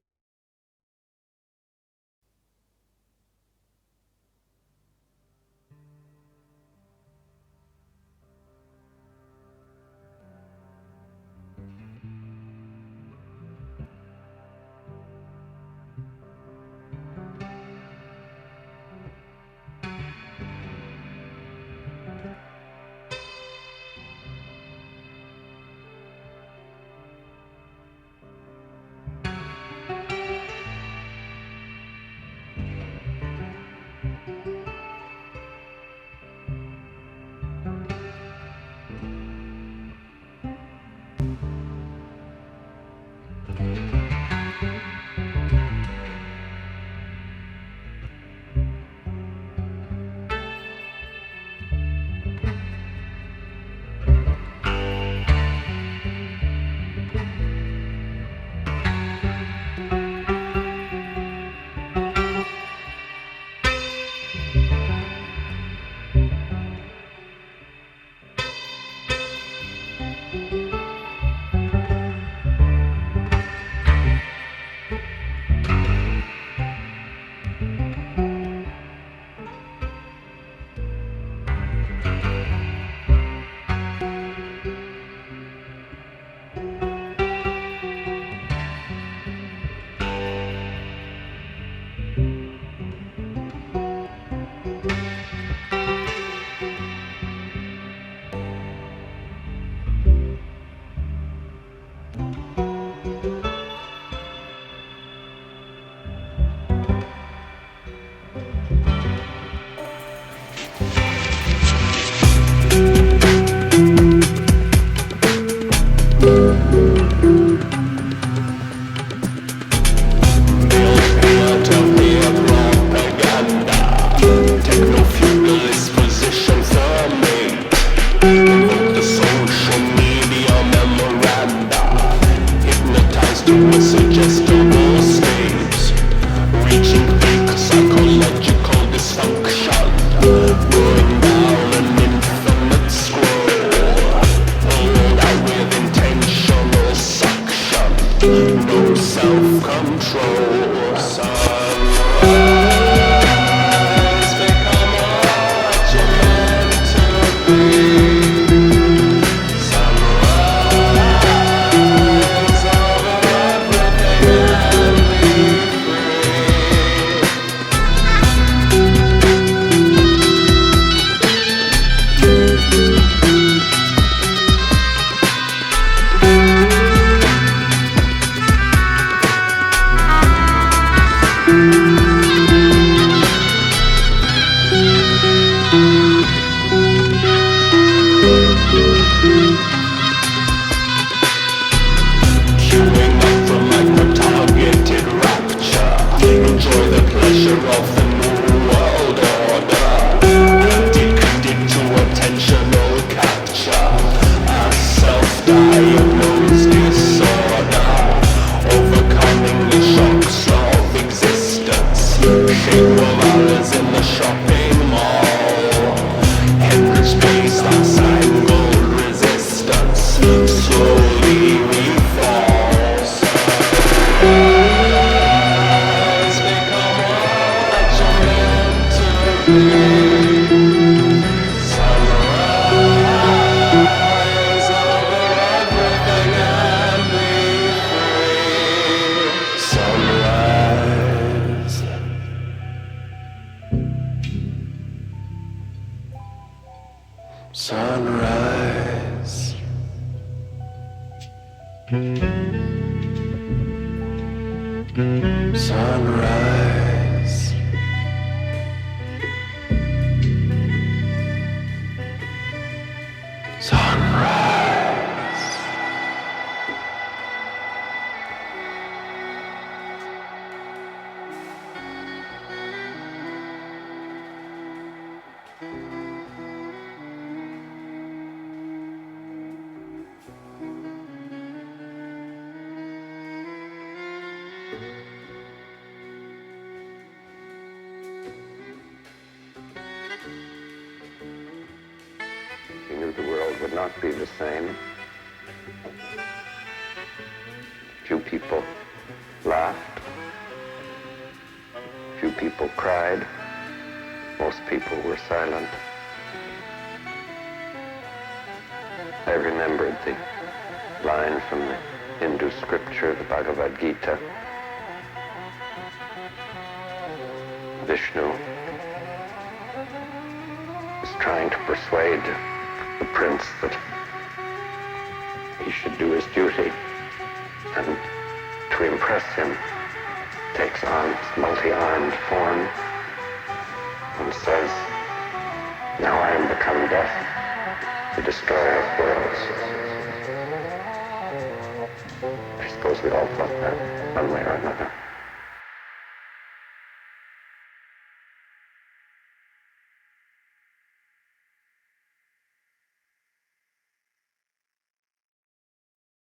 Sunrise. Sunrise. Sunrise. He knew the world would not be the same. Few people laughed. Few people cried. Most people were silent. I remembered the line from the Hindu scripture, the Bhagavad Gita. Vishnu is trying to persuade the prince that he should do his duty, and to impress him takes on its multi-armed form and says, "Now I am become death, the destroyer of worlds." I suppose we all thought that one way or another.